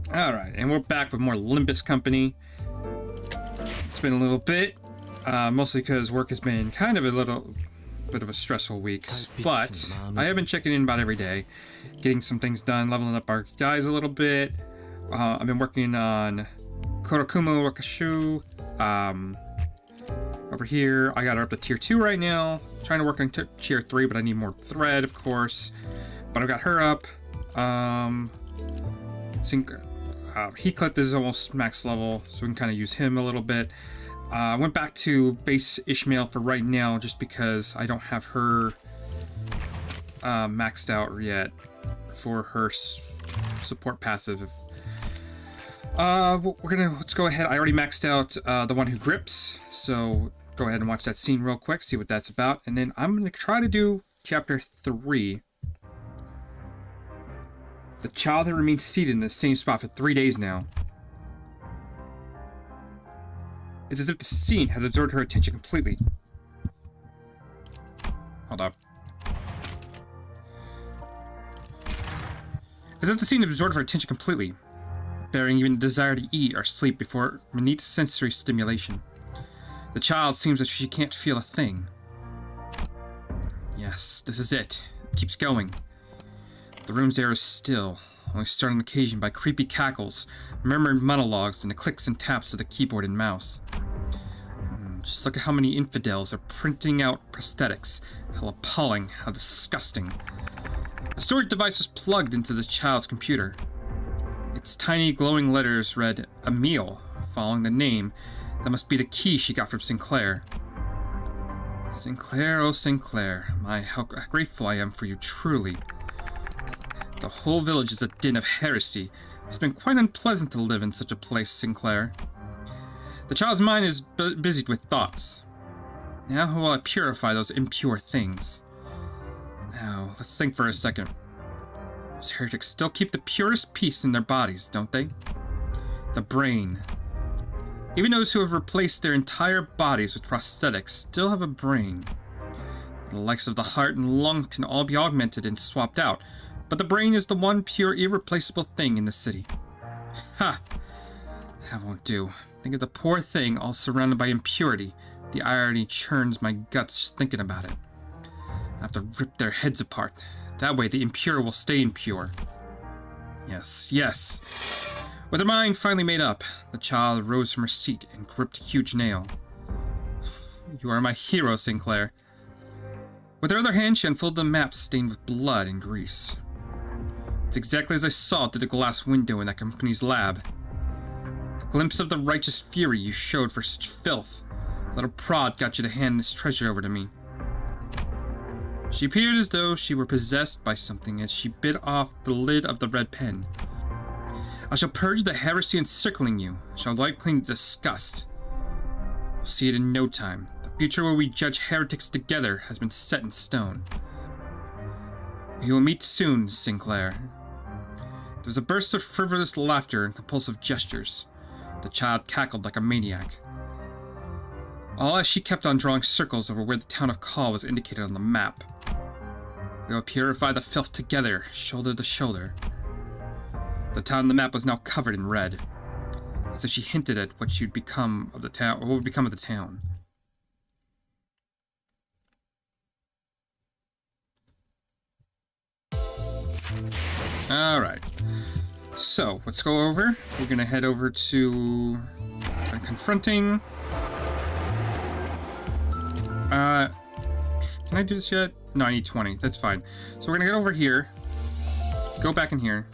Alright, and we're back with more Limbus Company. It's been a little bit, mostly because work has been kind of a little bit of a stressful week, but I have been checking in about every day, getting some things done, leveling up our guys a little bit. I've been working on Korokumo Wakashu. Over here, I got her up to tier 2 right now. Trying to work on tier 3, but I need more thread, of course. But I've got her up. Heathcliff is almost max level, so we can kind of use him a little bit. I went back to base Ishmael for right now, just because I don't have her maxed out yet for her support passive. Let's go ahead. I already maxed out the one who grips, so go ahead and watch that scene real quick, see what that's about, and then I'm gonna try to do chapter 3. The child had remained seated in the same spot for 3 days now. It's as if the scene had absorbed her attention completely. Hold up. As if the scene absorbed her attention completely, bearing even the desire to eat or sleep before beneath sensory stimulation. The child seems as if she can't feel a thing. Yes, this is it. It keeps going. The room's air is still, only started on occasion by creepy cackles, murmured monologues, and the clicks and taps of the keyboard and mouse. Just look at how many infidels are printing out prosthetics. How appalling, how disgusting. The storage device was plugged into the child's computer. Its tiny glowing letters read, Emile, following the name. That must be the key she got from Sinclair. Sinclair, oh Sinclair, how grateful I am for you, truly. The whole village is a din of heresy. It's been quite unpleasant to live in such a place, Sinclair. The child's mind is busied with thoughts. Now how will I purify those impure things? Now, let's think for a second. Those heretics still keep the purest peace in their bodies, don't they? The brain. Even those who have replaced their entire bodies with prosthetics still have a brain. The likes of the heart and lung can all be augmented and swapped out, but the brain is the one pure, irreplaceable thing in the city. Ha! That won't do. Think of the poor thing all surrounded by impurity. The irony churns my guts just thinking about it. I have to rip their heads apart. That way the impure will stay impure. Yes, yes. With her mind finally made up, the child rose from her seat and gripped a huge nail. You are my hero, Sinclair. With her other hand, she unfolded a map stained with blood and grease. It's exactly as I saw it through the glass window in that company's lab. The glimpse of the righteous fury you showed for such filth. A little prod got you to hand this treasure over to me. She appeared as though she were possessed by something as she bit off the lid of the red pen. I shall purge the heresy encircling you. I shall wipe clean the disgust. You'll see it in no time. The future where we judge heretics together has been set in stone. We will meet soon, Sinclair. There was a burst of frivolous laughter and compulsive gestures. The child cackled like a maniac. All as she kept on drawing circles over where the town of Kaw was indicated on the map. We will purify the filth together, shoulder to shoulder. The town on the map was now covered in red, as if she hinted at what would become of the town, or what would become of the town. Alright, so let's go over. We're gonna head over to confronting. Can I do this yet? No, I need 20. That's fine. So we're gonna get over here. Go back in here.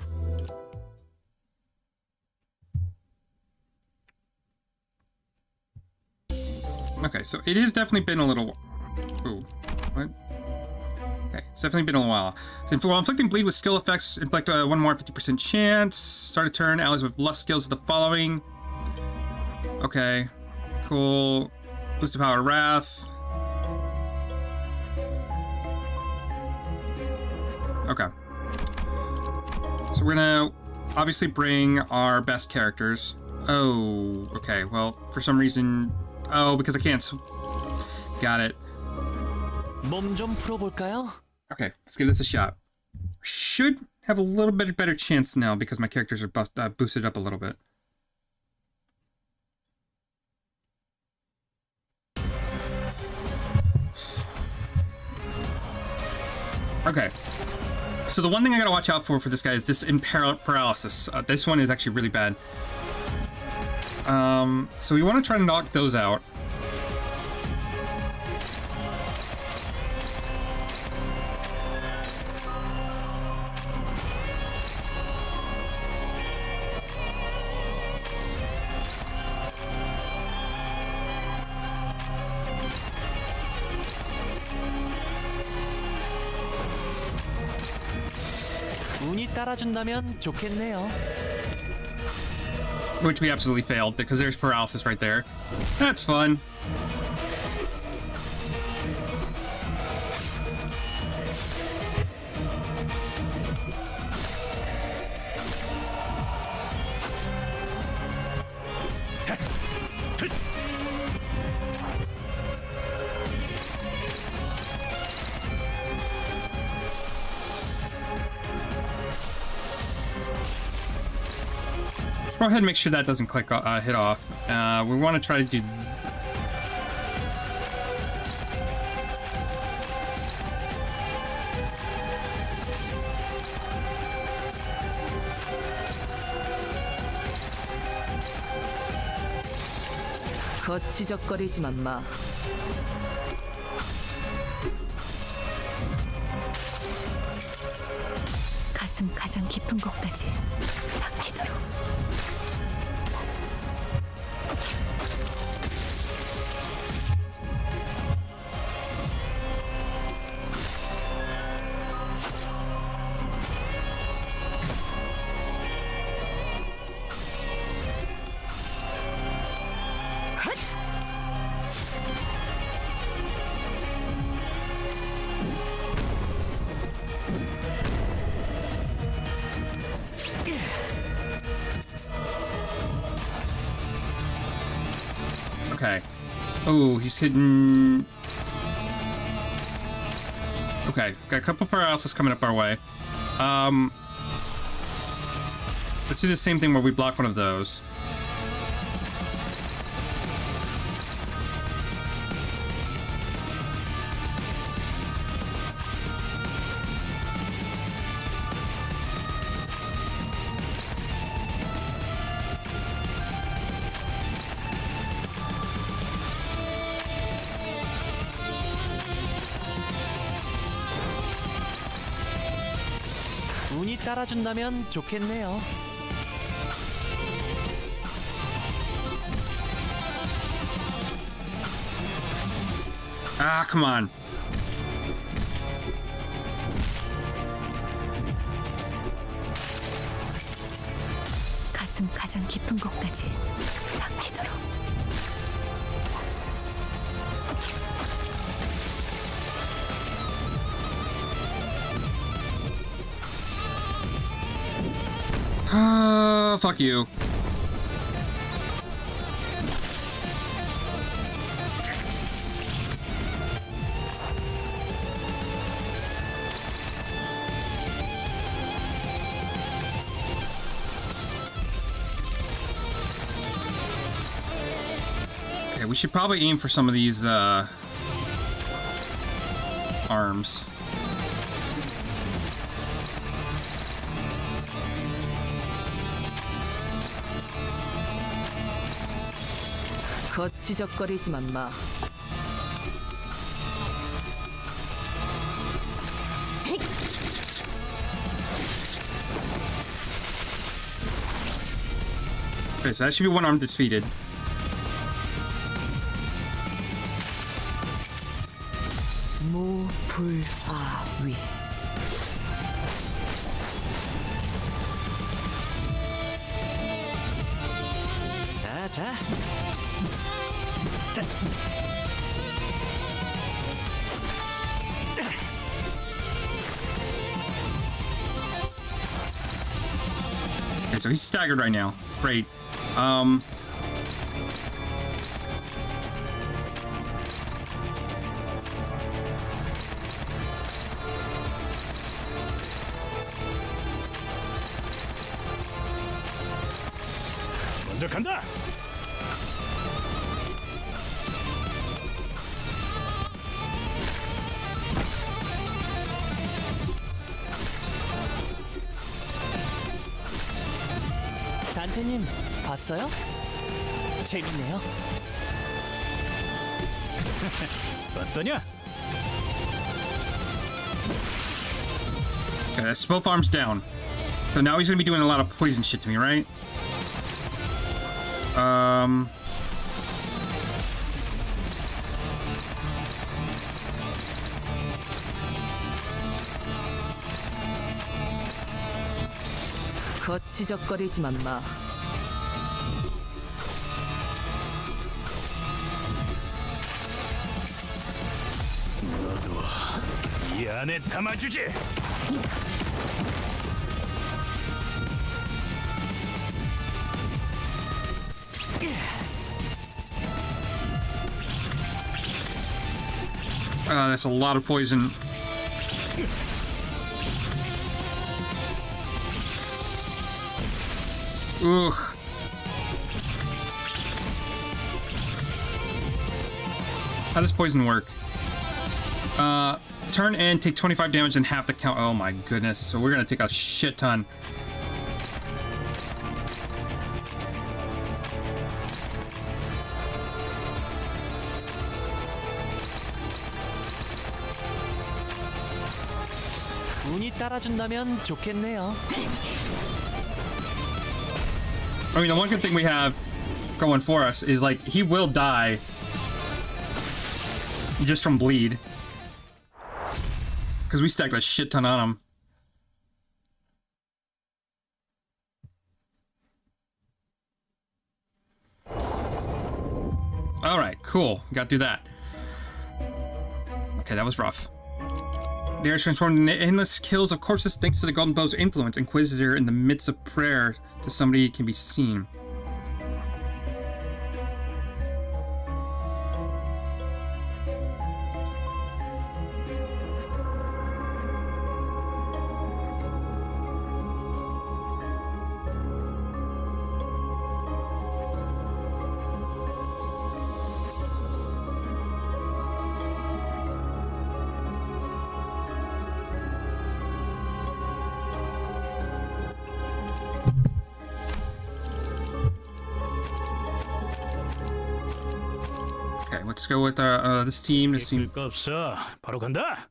Okay, so it has definitely been a little... Ooh, what? Okay, it's definitely been a while. So while inflicting bleed with skill effects, inflict one more 50% chance. Start a turn, allies with less skills are the following. Okay, cool. Boost the power of wrath. Okay. So we're gonna obviously bring our best characters. Oh, okay, well, for some reason... Oh, because I can't... Got it. 몸 좀 풀어볼까요? Okay, let's give this a shot. Should have a little bit better chance now because my characters are boosted up a little bit. Okay. So the one thing I gotta watch out for this guy is this paralysis. This one is actually really bad. So we want to try to knock those out. 운이 따라준다면 좋겠네요. Which we absolutely failed because there's paralysis right there. That's fun. Go ahead and make sure that doesn't hit off. We want to try to do... 거치적거리지만 마. 가슴 가장 깊은 곳까지 박히도록. Okay. Oh, he's hidden... Okay, got a couple paralysis coming up our way. Let's do the same thing where we block one of those. 운이 따라준다면 좋겠네요. Ah, come on. 가슴 가장 깊은 곳까지 박히도록. Fuck you. Okay, we should probably aim for some of these, arms. 거치적거리지만 마. Okay, so that should be one arm defeated. 무불아위. 자. Okay, so he's staggered right now. Great. 시작한다. 단테님 봤어요? 재밌네요. 어떠냐? Okay, that's both arms down. So now he's gonna be doing a lot of poison shit to me, right? 거치적거리지만 마. 너도 이 안에 담아주지. That's a lot of poison. Ugh. How does poison work? Turn and take 25 damage and half the count. Oh my goodness. So we're gonna take a shit ton. 운이 따라준다면 좋겠네요. I mean, the one good thing we have going for us is, like, he will die just from bleed. Because we stacked a shit ton on him. Alright, cool. Got through that. Okay, that was rough. They are transformed into endless kills of corpses thanks to the Golden Bow's influence. Inquisitor in the midst of prayer to somebody can be seen. Let's go with this team. This team. 거 없어. 바로 간다.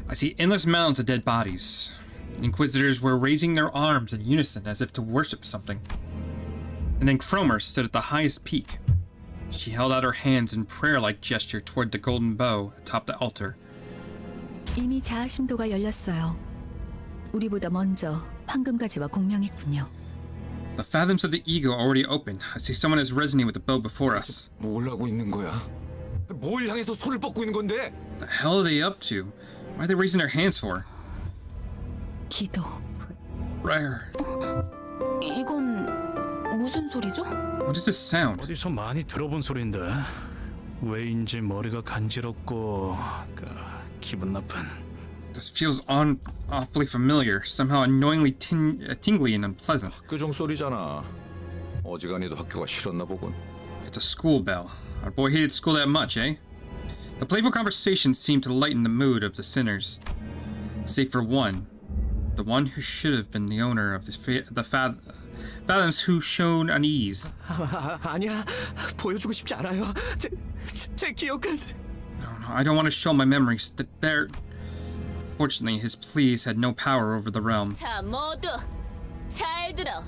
I see endless mounds of dead bodies. The Inquisitors were raising their arms in unison as if to worship something. And then Cromer stood at the highest peak. She held out her hands in prayer-like gesture toward the golden bow atop the altar. 이미 자아심도가 열렸어요. 우리보다 먼저 황금가지와 공명했군요. The fathoms of the ego are already open. I see someone is resonating with the bow before us. 뭘 하고 있는 거야? 뭘 향해서 손을 뻗고 있는 건데? The hell are they up to? Why are they raising their hands for? 기도. Prayer. 이건 무슨 소리죠? What is this sound? 어디서 많이 들어본 소린데 왜인지 머리가 간지럽고 기분 나쁜. This feels awfully familiar, somehow annoyingly tingly and unpleasant. 학교종 소리잖아. 어지간히도 학교가 싫었나 보군. It's a school bell. Our boy hated school that much, eh? The playful conversation seemed to lighten the mood of the sinners. Save for one. The one who should have been the owner of the fathoms who showed unease. 아니야, 보여주고 싶지 않아요. 제 기억은. No, I don't want to show my memories. That they're... Fortunately, his pleas had no power over the realm. 자, 모두 잘 들어.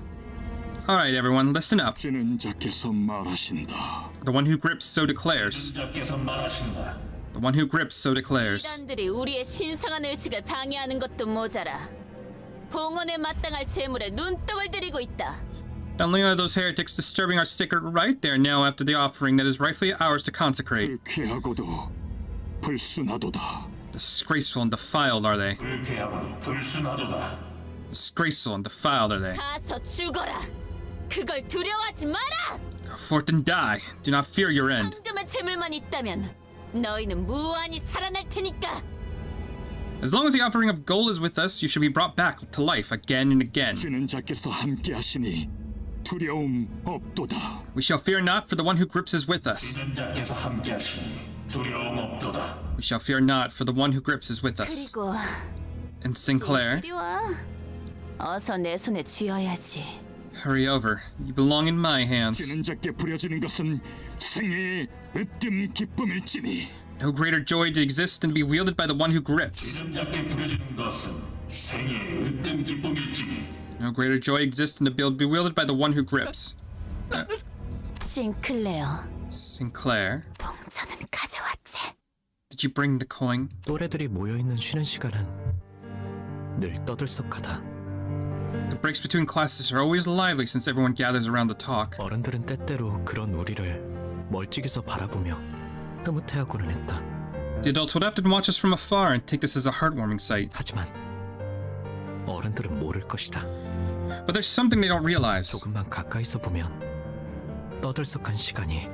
Alright, everyone, listen up. 주는 자께서 말하신다. The one who grips so declares. 자께서 말하신다. The one who grips so declares. 이단들이 우리의 신성한 의식을 방해하는 것도 모자라. 봉헌에 마땅할 재물에 눈독을 들이고 있다. Not only are those heretics disturbing our sacred rite, they are now after the offering that is rightfully ours to consecrate. 불쾌하고도 불순하도다. Disgraceful and defiled are they. 불쾌하고도 불순하도다. Disgraceful and defiled are they. 가서 죽어라. 그걸 두려워하지 마라. Go forth and die. Do not fear your end. 황금의 재물만 있다면 너희는 무한히 살아날 테니까. As long as the offering of gold is with us, you should be brought back to life again and again. 주는 자께서 함께하시니 두려움 없도다. We shall fear not, for the one who grips is with us. 주는 자께서 함께하시니 두려움 없도다. We shall fear not, for the one who grips is with us. 그리고 And Sinclair, 이리 와. 어서 내 손에 쥐어야지. hurry over. You belong in my hands. 주는 자께 부려지는 것은 생애의 으뜸 기쁨일지니. No greater joy to exist than to be wielded by the one who grips. 주는 자께 부려지는 것은 생애의 으뜸 기쁨일지니. No greater joy exists than to be wielded by the one who grips. 싱클레어, Sinclair, 봉천은 가져왔지. did you bring the coin? 또래들이 모여있는 쉬는 시간은 늘 떠들썩하다. The breaks between classes are always lively since everyone gathers around to talk. 어른들은 때때로 그런 우리를 멀찍이서 바라보며 흐뭇해하고는 했다. The adults would often watch us from afar and take this as a heartwarming sight. 하지만 어른들은 모를 것이다. But there's something they don't realize. 조금만 가까이서 보면 떠들썩한 시간이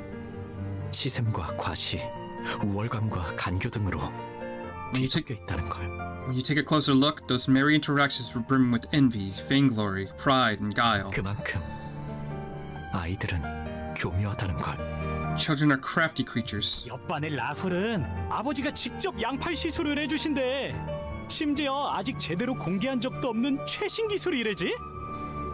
시샘과 과시, 우월감과 간교 등으로 뒤섞여 있다는 걸. When you take a closer look, those merry interactions were brimming with envy, vainglory, pride, and guile. 그만큼 아이들은 교묘하다는 걸. Children are crafty creatures. 옆반의 라훌은 아버지가 직접 양팔 시술을 해주신대. 심지어 아직 제대로 공개한 적도 없는 최신 기술이래지.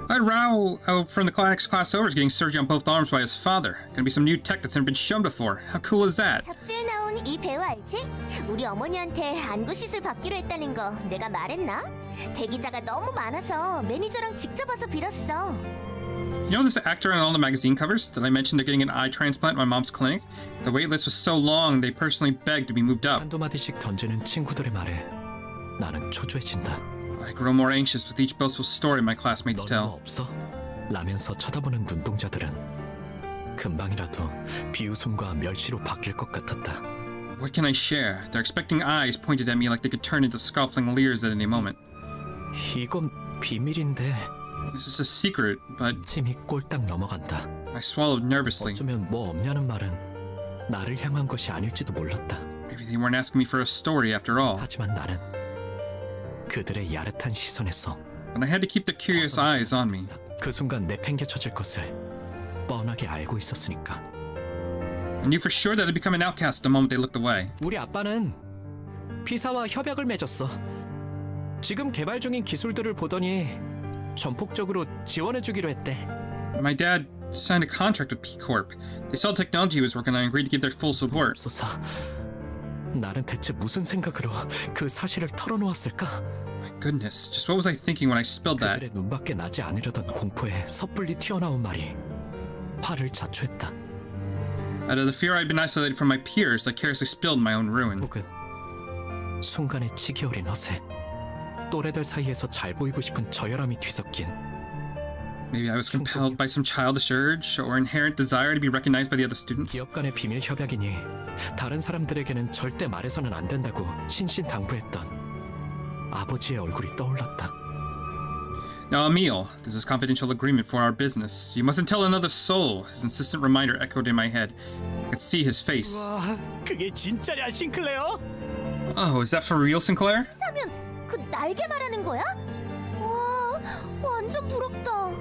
I'd Rao out from the class over is getting surgery on both arms by his father. Gonna be some new tech that's never been shown before. How cool is that? 잡지에 나온 이 배우 알지? 우리 어머니한테 안구 시술 받기로 했다는 거 내가 말했나? 대기자가 너무 많아서 매니저랑 직접 와서 빌었어. You know this actor on all the magazine covers? Did I mention they're getting an eye transplant at my mom's clinic? The wait list was so long, they personally begged to be moved up. 한두 마디씩 던지는 친구들의 말에 나는 초조해진다. I grow more anxious with each boastful story my classmates 너는 tell. 뭐 없어? 라면서 쳐다보는 눈동자들은 금방이라도 비웃음과 멸시로 바뀔 것 같았다. What can I share? They're expecting eyes pointed at me like they could turn into scoffing leers at any moment. 이건 비밀인데 This is a secret, but 침이 꼴딱 넘어간다. I swallowed nervously. 어쩌면 뭐 없냐는 말은 나를 향한 것이 아닐지도 몰랐다. Maybe they weren't asking me for a story after all. 하지만 나는 그들의 야릇한 시선에서 But I had to keep the curious eyes on me. 그 순간 내팽개쳐질 것을 뻔하게 알고 있었으니까. I knew for sure that I'd become an outcast the moment they looked away. 우리 아빠는 피사와 협약을 맺었어. 지금 개발 중인 기술들을 보더니 전폭적으로 지원해주기로 했대. My dad signed a contract with P Corp. They saw the technology he was working on and agreed to give their full support. 소사, 나는 대체 무슨 생각으로 그 사실을 털어놓았을까? My goodness, just what was I thinking when I spilled that? 그들의 눈밖에 나지 않으려던 공포에 섣불리 튀어나온 말이 화를 자초했다. Out of the fear I'd been isolated from my peers, I carelessly spilled my own ruin. 혹은 순간의 치기 어린 허세, 또래들 사이에서 잘 보이고 싶은 저열함이 뒤섞인. Maybe I was compelled by some childish urge or inherent desire to be recognized by the other students. 기업 간의 비밀 협약이니 다른 사람들에게는 절대 말해서는 안 된다고 신신당부했던 아버지의 얼굴이 떠올랐다. Now, Emil, this is confidential agreement for our business. You mustn't tell another soul. His insistent reminder echoed in my head. I could see his face. 와, 그게 진짜냐, 싱클레어? Oh, is that for real, Sinclair? 사면 그 날개 말하는 거야? 와, 완전 부럽다.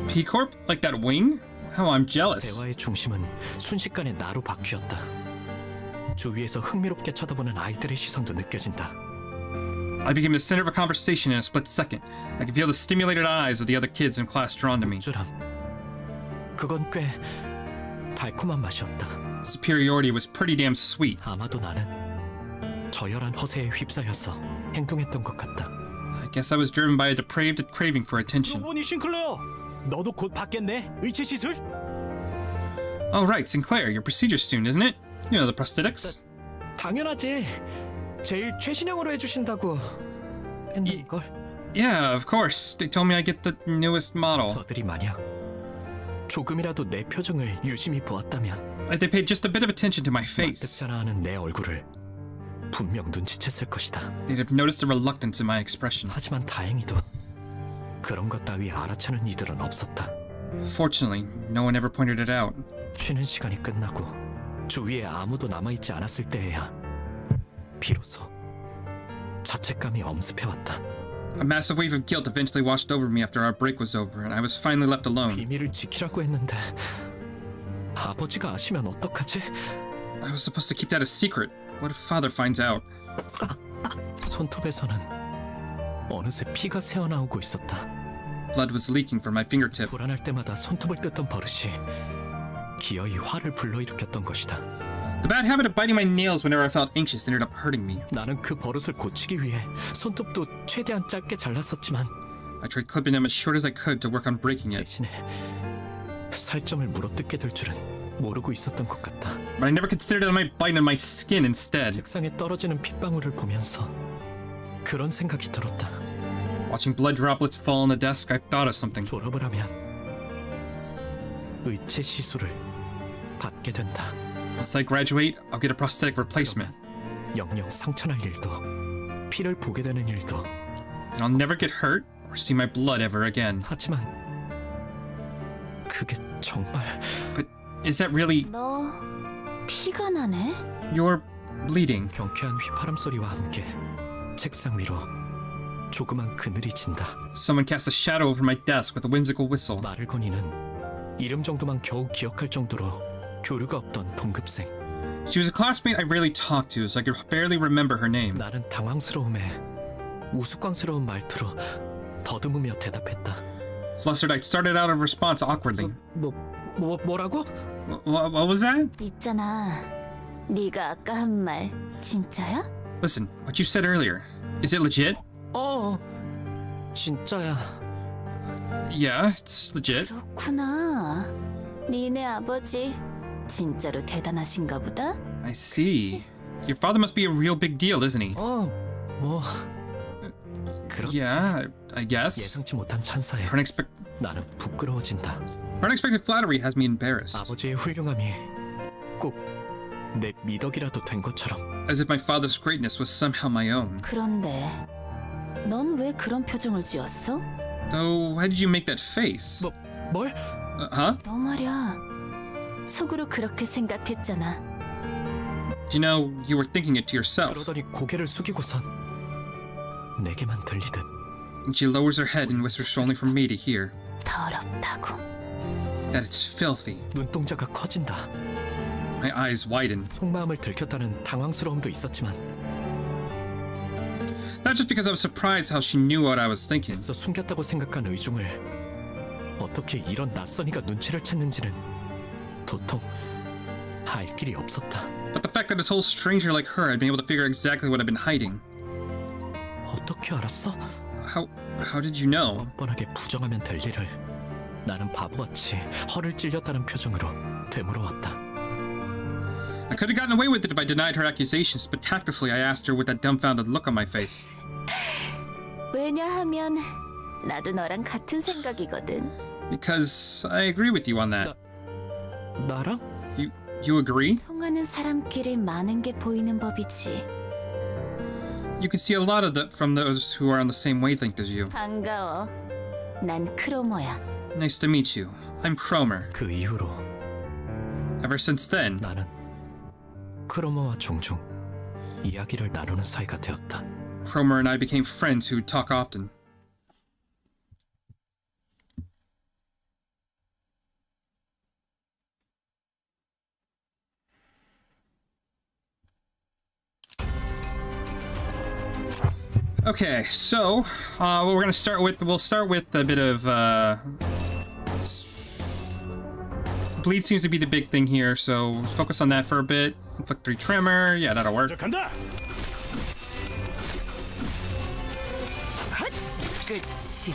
P Corp? Like that wing? Oh, I'm jealous. 대화의 중심은 순식간에 나로 바뀌었다. 주위에서 흥미롭게 쳐다보는 아이들의 시선도 느껴진다. I became the center of a conversation in a split second. I could feel the stimulated eyes of the other kids in class drawn to me. 쫄함. 그건 꽤 달콤한 맛이었다. Superiority was pretty damn sweet. 아마도 나는 저열한 허세에 휩싸여서 행동했던 것 같다. I guess I was driven by a depraved craving for attention. 보니 싱클레어, 너도 곧 받겠네, 의체 시술? Oh, right, Sinclair, your procedure's soon, isn't it? You know, the prosthetics? 당연하지. 제일 최신형으로 해주신다고 했는걸. Yeah, of course. They told me I get the newest model. 저들이 만약 조금이라도 내 표정을 유심히 보았다면 Like they paid just a bit of attention to my face. 납득잖아 하는 내 얼굴을 분명 눈치챘을 것이다. They'd have noticed the reluctance in my expression. 하지만 다행히도 그런 것 따위 알아채는 이들은 없었다. Fortunately, no one ever pointed it out. 쉬는 시간이 끝나고 주위에 아무도 남아있지 않았을 때에야 비로소 자책감이 엄습해왔다. A massive wave of guilt eventually washed over me after our break was over, and I was finally left alone. 비밀을 지키라고 했는데 아버지가 아시면 어떡하지? I was supposed to keep that a secret. What if father finds out? 손톱에서는 어느새 피가 새어나오고 있었다. Blood was leaking from my fingertip. 불안할 때마다 손톱을 뜯던 버릇이 기어이 화를 불러일으켰던 것이다. The bad habit of biting my nails whenever I felt anxious ended up hurting me. 나는 그 버릇을 고치기 위해 손톱도 최대한 짧게 잘랐었지만 I tried clipping them as short as I could to work on breaking it, 대신에 살점을 물어뜯게 될 줄은 모르고 있었던 것 같다. but I never considered it I might bite on my skin instead. 책상에 떨어지는 핏방울을 보면서 그런 생각이 들었다. Watching blood droplets fall on the desk, I thought of something. 졸업을 하면 의체 시술을 받게 된다. Once I graduate, I'll get a prosthetic replacement, 영영 상처날 일도 피를 보게 되는 일도. and I'll never get hurt or see my blood ever again. 하지만 그게 정말 But is that really... 너 피가 나네? You're bleeding. 경쾌한 휘파람 소리와 함께 책상 위로 조그만 그늘이 진다. Someone cast a shadow over my desk with a whimsical whistle. 말을 거니는 이름 정도만 겨우 기억할 정도로 교류가 없던 동급생. She was a classmate I rarely talked to, so I could barely remember her name. 나는 당황스러움에 우스꽝스러운 말투로 더듬으며 대답했다. Flustered, I started out a response awkwardly. 뭐라고? What was that? 있잖아. 네가 아까 한 말 진짜야? Listen, what you said earlier. Is it legit? 진짜야. Yeah, it's legit. 그렇구나. 니네 아버지 진짜로 대단하신가 보다. I see. Your father must be a real big deal, isn't he? 뭐 그렇지. Yeah, I guess. 예상치 못한 찬사에 나는 부끄러워진다. Her unexpected flattery has me embarrassed. 아버지의 훌륭함이 꼭 내 미덕이라도 된 것처럼. As if my father's greatness was somehow my own. 그런데 넌 왜 그런 표정을 지었어? Though, why did you make that face? 뭘? Huh? 너 말이야. 속으로 그렇게 생각했잖아. You know, you were thinking it to yourself. 그러더니 고개를 숙이고선 내게만 들리듯. And she lowers her head and whispers only for me to hear. 더럽다고. That it's filthy. 눈동자가 커진다. My eyes widen. 속마음을 들켰다는 당황스러움도 있었지만 Not just because I was surprised how she knew what I was thinking. 애써 숨겼다고 생각한 의중을 어떻게 이런 낯선이가 눈치를 챘는지는 도통 알 길이 없었다. But the fact that a total stranger like her had been able to figure exactly what I'd been hiding. 어떻게 알았어? How did you know? 뻔뻔하게 부정하면 될 일을 나는 바보같이 허를 찔렸다는 표정으로 되물어왔다. I could have gotten away with it if I denied her accusations, but tactlessly I asked her with that dumbfounded look on my face. 왜냐하면 나도 너랑 같은 생각이거든. Because I agree with you on that. 나랑? You agree? 통하는 사람끼리 많은 게 보이는 법이지. You can see a lot of that from those who are on the same wavelength as you. 반가워. 난 크로모야. Nice to meet you. I'm Cromer. 그 이후로 Ever since then, 나는 크로모와 종종 이야기를 나누는 사이가 되었다. Cromer and I became friends who talk often. Okay, so what we're gonna start with, we'll start with a bit of bleed seems to be the big thing here, so focus on that for a bit. Inflict 3 tremor, yeah, that'll work. 간다. 끝이야.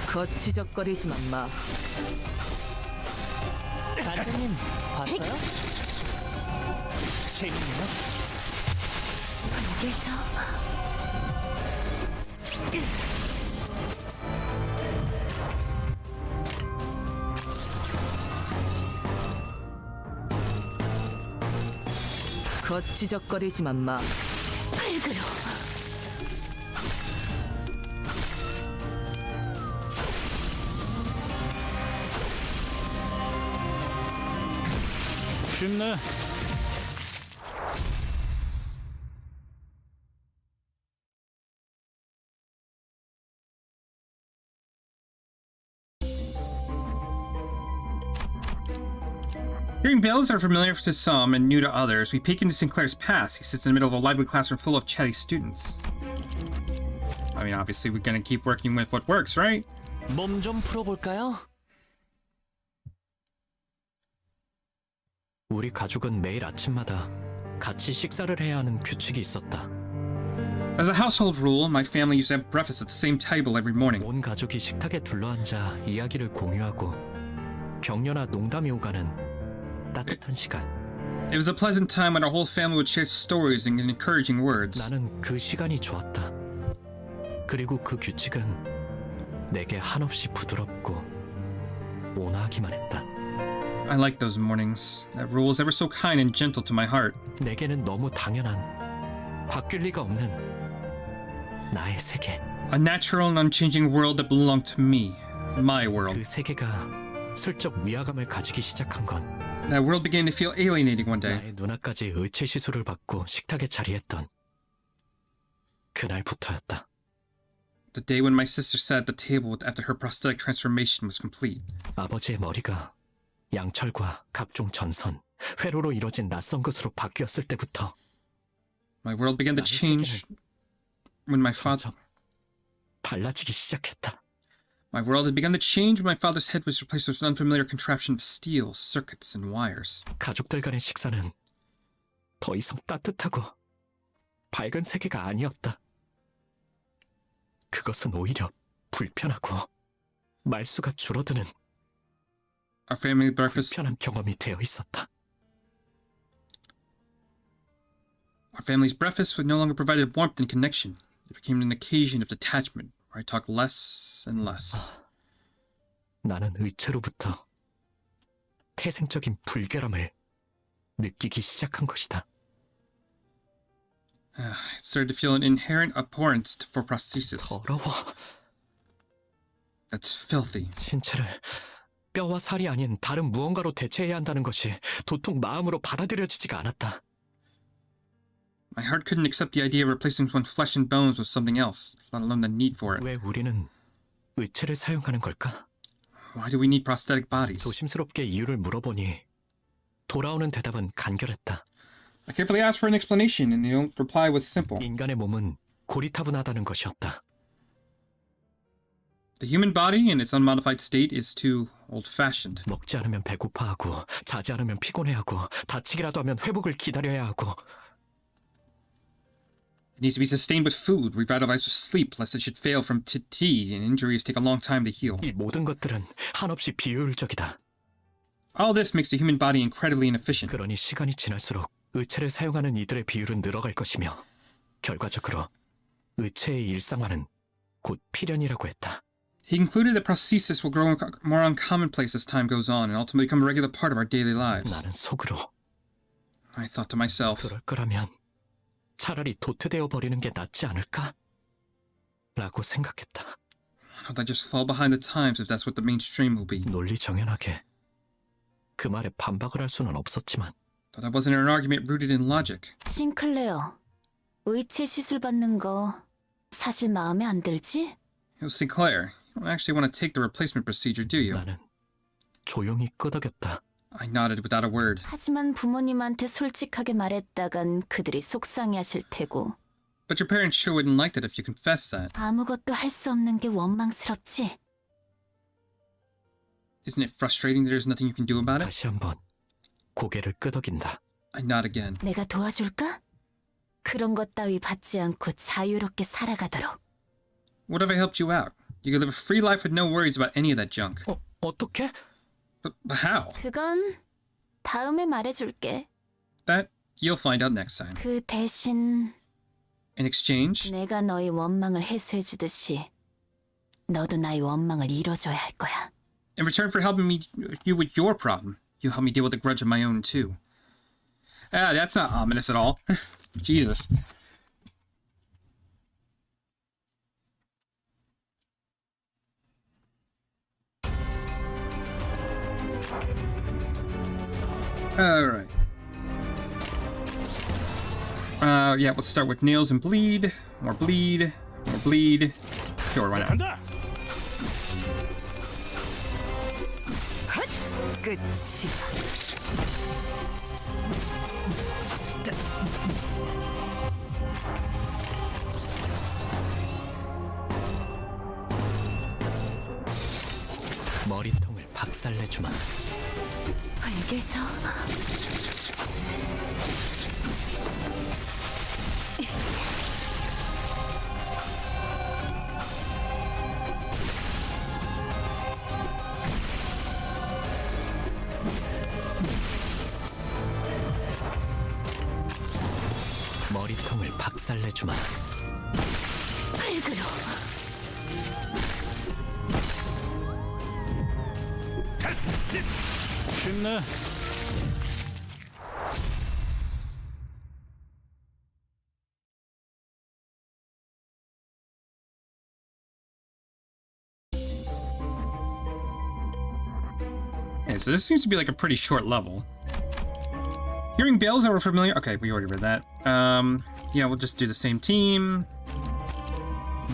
거치적거리지만 마. 단테님 봤어요? 재밌네요. 그래서 거치적거리지만 마. 발그러 쉽네. Hearing bells are familiar to some and new to others, we peek into Sinclair's past. He sits in the middle of a lively classroom full of chatty students. I mean, obviously we're gonna keep working with what works, right? 몸 좀 풀어볼까요? 우리 가족은 매일 아침마다 같이 식사를 해야 하는 규칙이 있었다. As a household rule, my family used to have breakfast at the same table every morning. 온 가족이 식탁에 둘러앉아 이야기를 공유하고 격려나 농담이 오가는 따뜻한 시간. It was a pleasant time when our whole family would share stories and encouraging words. 나는 그 시간이 좋았다. 그리고 그 규칙은 내게 한없이 부드럽고 온화하기만 했다. I liked those mornings. That rule was ever so kind and gentle to my heart. 내게는 너무 당연한 바뀔 리가 없는 나의 세계. A natural and unchanging world that belonged to me. My world. 그 세계가 슬쩍 위화감을 가지기 시작한 건 That world began to feel alienating one day. 나의 누나까지 의체 시술을 받고 식탁에 자리했던 그날부터였다. The day when my sister sat at the table after her prosthetic transformation was complete. 아버지의 머리가 양철과 각종 전선, 회로로 이뤄진 낯선 것으로 바뀌었을 때부터 My world began to change when my father... 점점 달라지기 시작했다. My world had begun to change when my father's head was replaced with an unfamiliar contraption of steel, circuits, and wires. 가족들 간의 식사는 더 이상 따뜻하고 밝은 세계가 아니었다. 그것은 오히려 불편하고 말수가 줄어드는 Our family breakfast... 불편한 경험이 되어 있었다. Our family's breakfast was no longer provided warmth and connection. It became an occasion of detachment, where I talked less and less. 나는 의체로부터 태생적인 불결함을 느끼기 시작한 것이다. I started to feel an inherent abhorrence for prosthesis. 더러워. That's filthy. 신체를 뼈와 살이 아닌 다른 무언가로 대체해야 한다는 것이 도통 마음으로 받아들여지지가 않았다. My heart couldn't accept the idea of replacing one's flesh and bones with something else, let alone the need for it. 왜 우리는 의체를 사용하는 걸까? Why do we need prosthetic bodies? 조심스럽게 이유를 물어보니 돌아오는 대답은 간결했다. I carefully asked for an explanation, and the reply was simple. 인간의 몸은 고리타분하다는 것이었다. The human body in its unmodified state is too old-fashioned. 먹지 않으면 배고파하고 자지 않으면 피곤해하고 다치기라도 하면 회복을 기다려야 하고 It needs to be sustained with food, revitalized with sleep, lest it should fail from fatigue, and injuries take a long time to heal. 이 모든 것들은 한없이 비효율적이다. All this makes the human body incredibly inefficient. 그러니 시간이 지날수록 의체를 사용하는 이들의 비율은 늘어갈 것이며 결과적으로 의체의 일상화는 곧 필연이라고 했다. He concluded that prosthesis will grow more uncommonplace as time goes on and ultimately become a regular part of our daily lives. 나는 속으로 I thought to myself, 그럴 거라면 차라리 도태되어 버리는 게 낫지 않을까? 라고 생각했다. why don't I just fall behind the times if that's what the mainstream will be? 논리 정연하게 그 말에 반박을 할 수는 없었지만 Thought I wasn't in an argument rooted in logic. 싱클레어, 의체 시술 받는 거 사실 마음에 안 들지? Sinclair, you don't actually want to take the replacement procedure, do you? 나는 조용히 끄덕였다. I nodded without a word. 하지만 부모님한테 솔직하게 말했다간 그들이 속상해하실 테고 But your parents sure wouldn't like that if you confessed that. 아무것도 할 수 없는 게 원망스럽지? Isn't it frustrating that there's nothing you can do about it? 다시 한번 고개를 끄덕인다. I nod again. 내가 도와줄까? 그런 것 따위 받지 않고 자유롭게 살아가도록. What if I helped you out? You could live a free life with no worries about any of that junk. 어떻게? But how? 그건 다음에 말해줄게. That you'll find out next time. 그 대신 In exchange, 내가 너의 원망을 해소해주듯이 너도 나의 원망을 이뤄줘야 할 거야. in return for helping you with your problem, you help me deal with the grudge of my own too. Ah, that's not ominous at all. Jesus. Alright. Yeah, let's start with nails and bleed. More bleed. More bleed. Sure, why not? 간다. 끝이. 머리통을 박살내주마. 알겠어. 머리통을 박살내주마. 발그러. 쉽네. Okay, so this seems to be like a pretty short level. Hearing bells that were familiar. Okay, we already read that. Yeah, we'll just do the same team.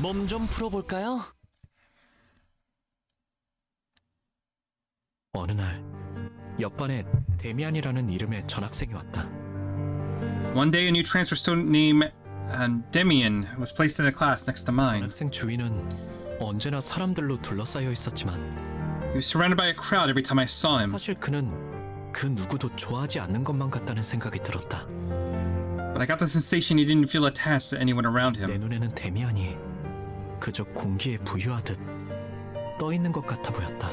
몸 좀 풀어볼까요? 어느 날 옆반에 데미안이라는 이름의 전학생이 왔다. One day, a new transfer student named Demian was placed in a class next to mine. 전학생 주위는 언제나 사람들로 둘러싸여 있었지만 He was surrounded by a crowd every time I saw him. 사실 그는 그 누구도 좋아하지 않는 것만 같다는 생각이 들었다. But I got the sensation he didn't feel attached to anyone around 내 him. 눈에는 데미안이 그저 공기에 부유하듯 떠 있는 것 같아 보였다.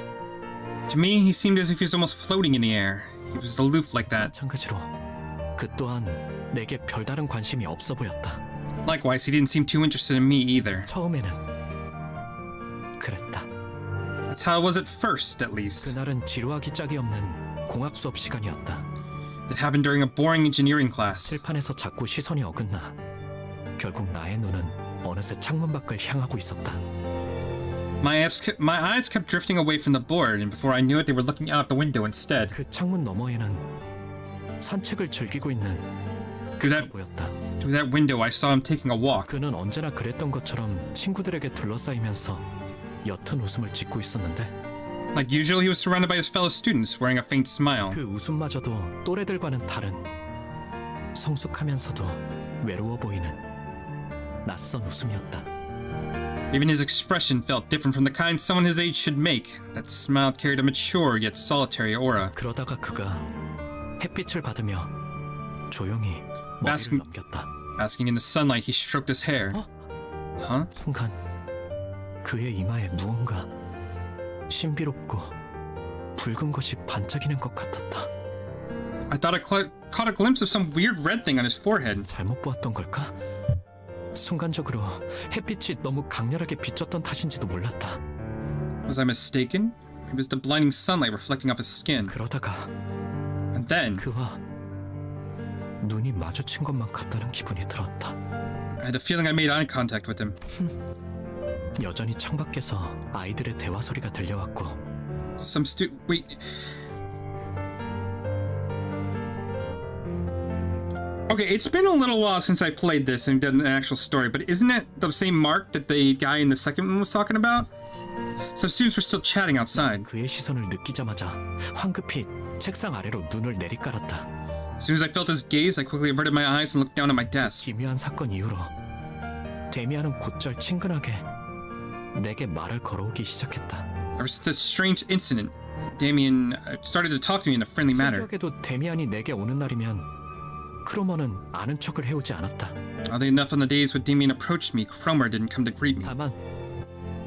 To me, he seemed as if he was almost floating in the air. He was aloof like that. 마찬가지로 그 또한 내게 별다른 관심이 없어 보였다. Likewise, he didn't seem too interested in me either. 처음에는 그랬다. That's how it was at first, at least. 그날은 지루하기 짝이 없는 공학 수업 시간이었다. It happened during a boring engineering class. 칠판에서 자꾸 시선이 어긋나 결국 나의 눈은 어느새 창문 밖을 향하고 있었다. My eyes kept drifting away from the board, and before I knew it, they were looking out the window instead. 그 창문 너머에는 산책을 즐기고 있는 Through 그가 보였다. that window, I saw him taking a walk. 그는 언제나 그랬던 것처럼 친구들에게 둘러싸이면서 옅은 웃음을 짓고 있었는데 Like usual, he was surrounded by his fellow students, wearing a faint smile. 그 웃음마저도 또래들과는 다른 성숙하면서도 외로워 보이는 낯선 웃음이었다. Even his expression felt different from the kind someone his age should make. That smile carried a mature yet solitary aura. 그러다가 그가 햇빛을 받으며 조용히 Basking- 머리를 넘겼다. Basking in the sunlight, he stroked his hair. Huh? 순간 그의 이마에 무언가 신비롭고 붉은 것이 반짝이는 것 같았다. I thought I caught a glimpse of some weird red thing on his forehead. 잘못 보았던 걸까? 순간적으로 햇빛이 너무 강렬하게 비쳤던 탓인지도 몰랐다. Was I mistaken? It was the blinding sunlight reflecting off his skin. 그러다가 And then, 그와 눈이 마주친 것만 같다는 기분이 들었다. I had a feeling I made eye contact with him. 여전히 창밖에서 아이들의 대화 소리가 들려왔고 Wait. Okay, it's been a little while since I played this and did an actual story, but isn't it the same Mark that the guy in the second one was talking about? Some students were still chatting outside. 그의 시선을 느끼자마자 황급히 책상 아래로 눈을 내리깔았다. As soon as I felt his gaze, I quickly averted my eyes and looked down at my desk. 기묘한 사건 이후로 데미안은 곧잘 친근하게 내게 말을 걸어오기 시작했다. Ever since this strange incident, Damien started to talk to me in a friendly manner. 신기하게도 데미안이 내게 오는 날이면 크로머는 아는 척을 해오지 않았다. Oddly enough, on the days when Damien approached me, Cromer didn't come to greet me. 다만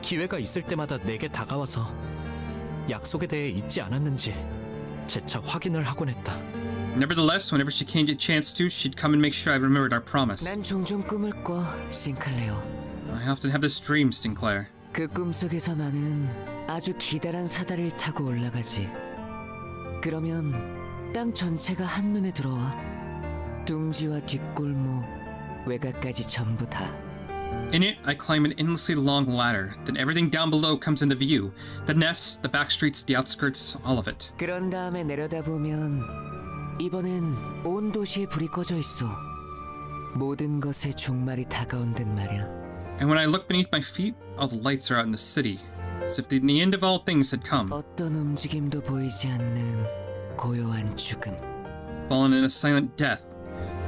기회가 있을 때마다 내게 다가와서 약속에 대해 잊지 않았는지 재차 확인을 하곤 했다. Nevertheless, whenever she came to chance to, she'd come and make sure I remembered our promise. 난 종종 꿈을 꿔, 싱클레어. I often have this dream, Sinclair. 그 꿈속에서 나는 아주 기다란 사다리를 타고 올라가지. 그러면 땅 전체가 한눈에 들어와. 둥지와 뒷골목, 외곽까지 전부 다. In it, I climb an endlessly long ladder. Then everything down below comes into view. The nests, the back streets, the outskirts, all of it. 그런 다음에 내려다보면 이번엔 온 도시에 불이 꺼져 있어. 모든 것의 종말이 다가온 듯 말이야. And when I look beneath my feet, all the lights are out in the city, as if the end of all things had come. 어떤 움직임도 보이지 않는 고요한 죽음. Fallen in a silent death,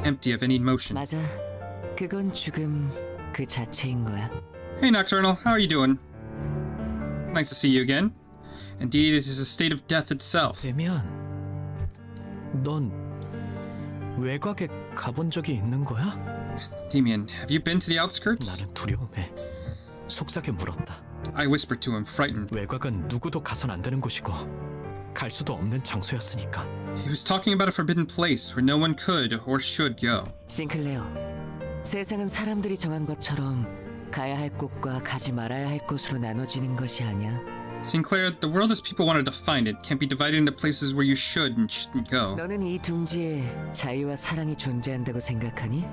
empty of any motion. 맞아. 그건 죽음 그 자체인 거야. Hey Nocturnal, how are you doing? Nice to see you again. Indeed, it is a state of death itself. 데미안, 넌 외곽에 가본 적이 있는 거야? Damien, have you been to the outskirts? 나는 두려움에 속삭여 물었다. I whispered to him, frightened. 외곽은 누구도 가선 안 되는 곳이고 갈 수도 없는 장소였으니까. He was talking about a forbidden place where no one could or should go. 싱클레어, 세상은 사람들이 정한 것처럼 가야 할 곳과 가지 말아야 할 곳으로 나눠지는 것이 아니야. Sinclair, the world as people wanted to find it can't be divided into places where you should and shouldn't go. 너는 이 둥지에 자유와 사랑이 존재한다고 생각하니?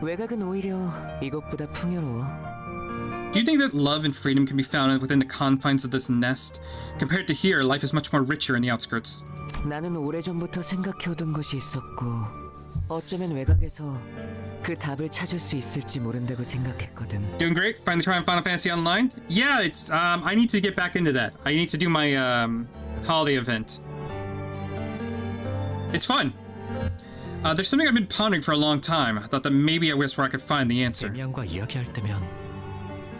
외곽은 오히려 이것보다 풍요로워. Do you think that love and freedom can be found within the confines of this nest? Compared to here, life is much more richer in the outskirts. 나는 오래전부터 생각해오던 것이 있었고 어쩌면 외곽에서 그 답을 찾을 수 있을지 모른다고 생각했거든. Doing great. Finally trying Final Fantasy Online. Yeah, it's I need to get back into that. I need to do my holiday event. It's fun. There's something I've been pondering for a long time. I thought that maybe I was where I could find the answer. 데미안과 이야기할 때면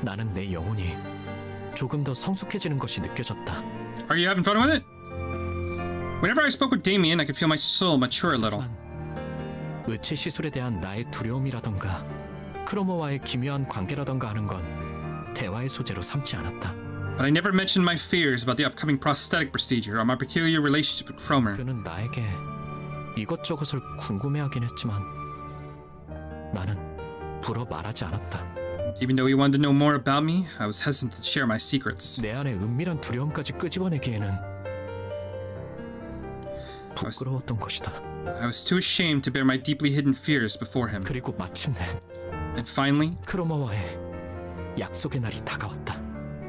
나는 내 영혼이 조금 더 성숙해지는 것이 느껴졌다. Are you having fun with it? Whenever I spoke with Damien, I could feel my soul mature a little. 의체 시술에 대한 나의 두려움이라던가 크로모와의 기묘한 관계라던가 하는 건 대화의 소재로 삼지 않았다. But I never mentioned my fears about the upcoming prosthetic procedure or my peculiar relationship with Cromer. 그는 나에게 이것저것을 궁금해하긴 했지만 나는 불어 말하지 않았다. Even though he wanted to know more about me, I was hesitant to share my secrets. 내 안에 은밀한 두려움까지 끄집어내기에는 부끄러웠던 것이다. I was too ashamed to bear my deeply hidden fears before him. 그리고 마침내 And finally, 크로모와의 약속의 날이 다가왔다.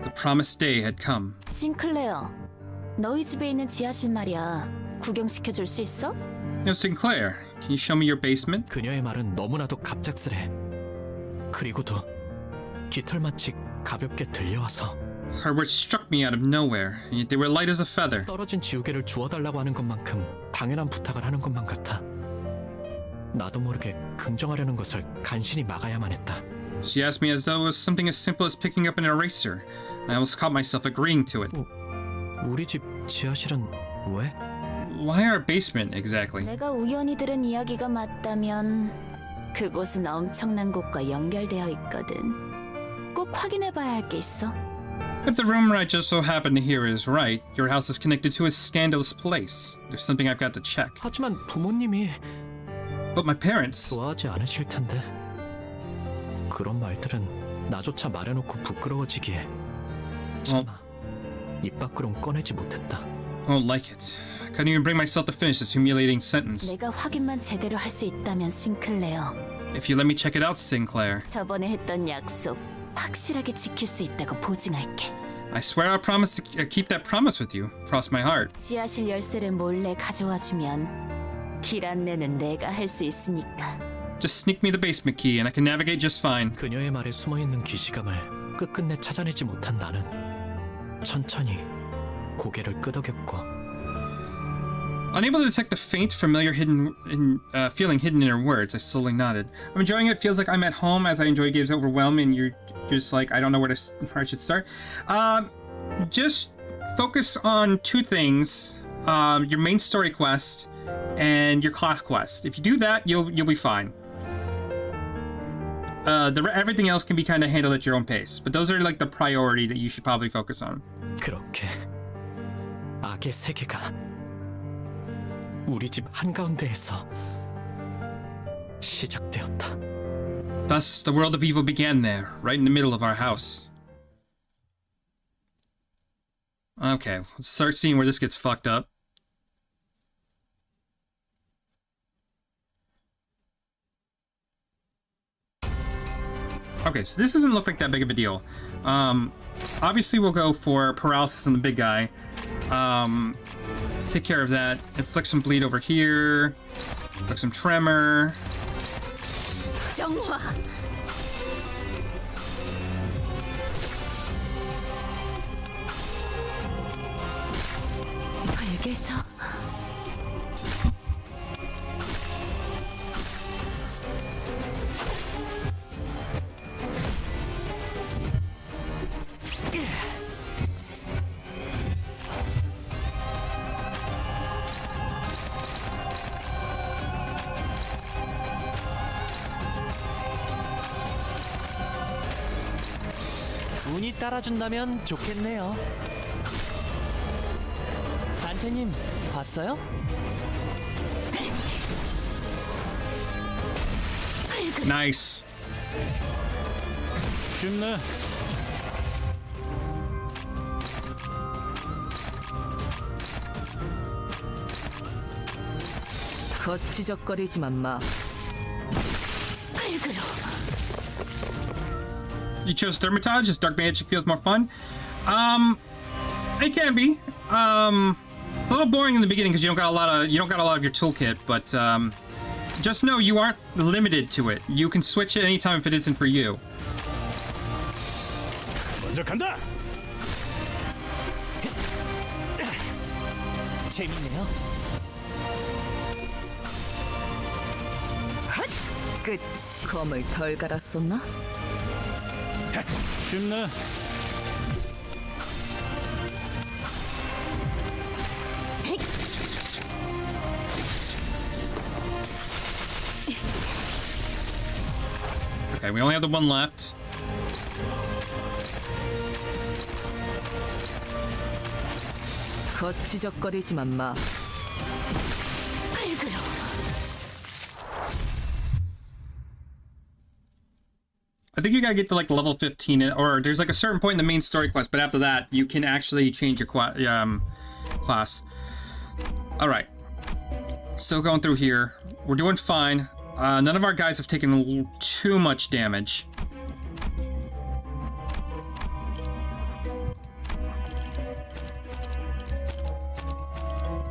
the promised day had come. 싱클레어, 너희 집에 있는 지하실 말이야. 구경시켜줄 수 있어? Yo, Sinclair, can you show me your basement? 그녀의 말은 너무나도 갑작스레 그리고도 깃털마치 가볍게 들려와서 Her words struck me out of nowhere, and yet they were light as a feather. 떨어진 지우개를 주워달라고 하는 것만큼 당연한 부탁을 하는 것만 같아. 나도 모르게 긍정하려는 것을 간신히 막아야만 했다. She asked me as though it was something as simple as picking up an eraser. I almost caught myself agreeing to it. 우리 집 지하실은 왜? Why our basement, exactly? 내가 우연히 들은 이야기가 맞다면 그곳은 엄청난 곳과 연결되어 있거든. 꼭 확인해봐야 할 게 있어. If the rumor I just so happened to hear is right, your house is connected to a scandalous place. There's something I've got to check. 하지만 부모님이 But my parents... 좋아하지 않으실 텐데. 그런 말들은 나조차 말해놓고 부끄러워지기에 차마 입 밖으론 꺼내지 못했다. won't like it. I couldn't even bring myself to finish this humiliating sentence. 내가 확인만 제대로 할 수 있다면 싱클레어. If you let me check it out, Sinclair, 저번에 했던 약속 확실하게 지킬 수 있다고 보증할게. I swear I'll promise to keep that promise with you. Cross my heart. 지하실 열쇠를 몰래 가져와주면 길 안내는 내가 할 수 있으니까. Just sneak me the basement key and I can navigate just fine. 그녀의 말에 숨어있는 기시감을 끝끝내 찾아내지 못한 나는 천천히 고개를 끄덕였고 Unable to detect the faint, familiar feeling hidden in her words, I slowly nodded. I'm enjoying it. Feels like I'm at home, as I enjoy games overwhelming, and you're just like, I don't know where I should start. Just focus on two things: your main story quest and your class quest. If you do that, you'll be fine. Everything else can be kind of handled at your own pace, but those are like the priority that you should probably focus on. 그렇게 악의 세계가 우리 집 한가운데에서 시작되었다. Thus, the world of evil began there, right in the middle of our house. Okay, let's start seeing where this gets fucked up. Okay, so this doesn't look like that big of a deal. Obviously we'll go for paralysis on the big guy. take care of that. Inflict some bleed over here. Inflict some tremor. 정화. 알겠어. 운이 따라준다면 좋겠네요. 단테님 봤어요? Nice. 쉽네. 거치적거리지만 마. You chose Thermitage as dark magic feels more fun. It can be. A little boring in the beginning because you don't got a lot of your toolkit, but just know you aren't limited to it. You can switch it anytime if it isn't for you. 먼저 간다. 재밌네요. 끝이. 검을 덜 갈았었나? 쉽네. Okay, we only have the one left. 거치적거리지만 마. I think you gotta get to like level 15, or there's like a certain point in the main story quest, but after that, you can actually change your class. Alright. Still going through here. We're doing fine. None of our guys have taken too much damage.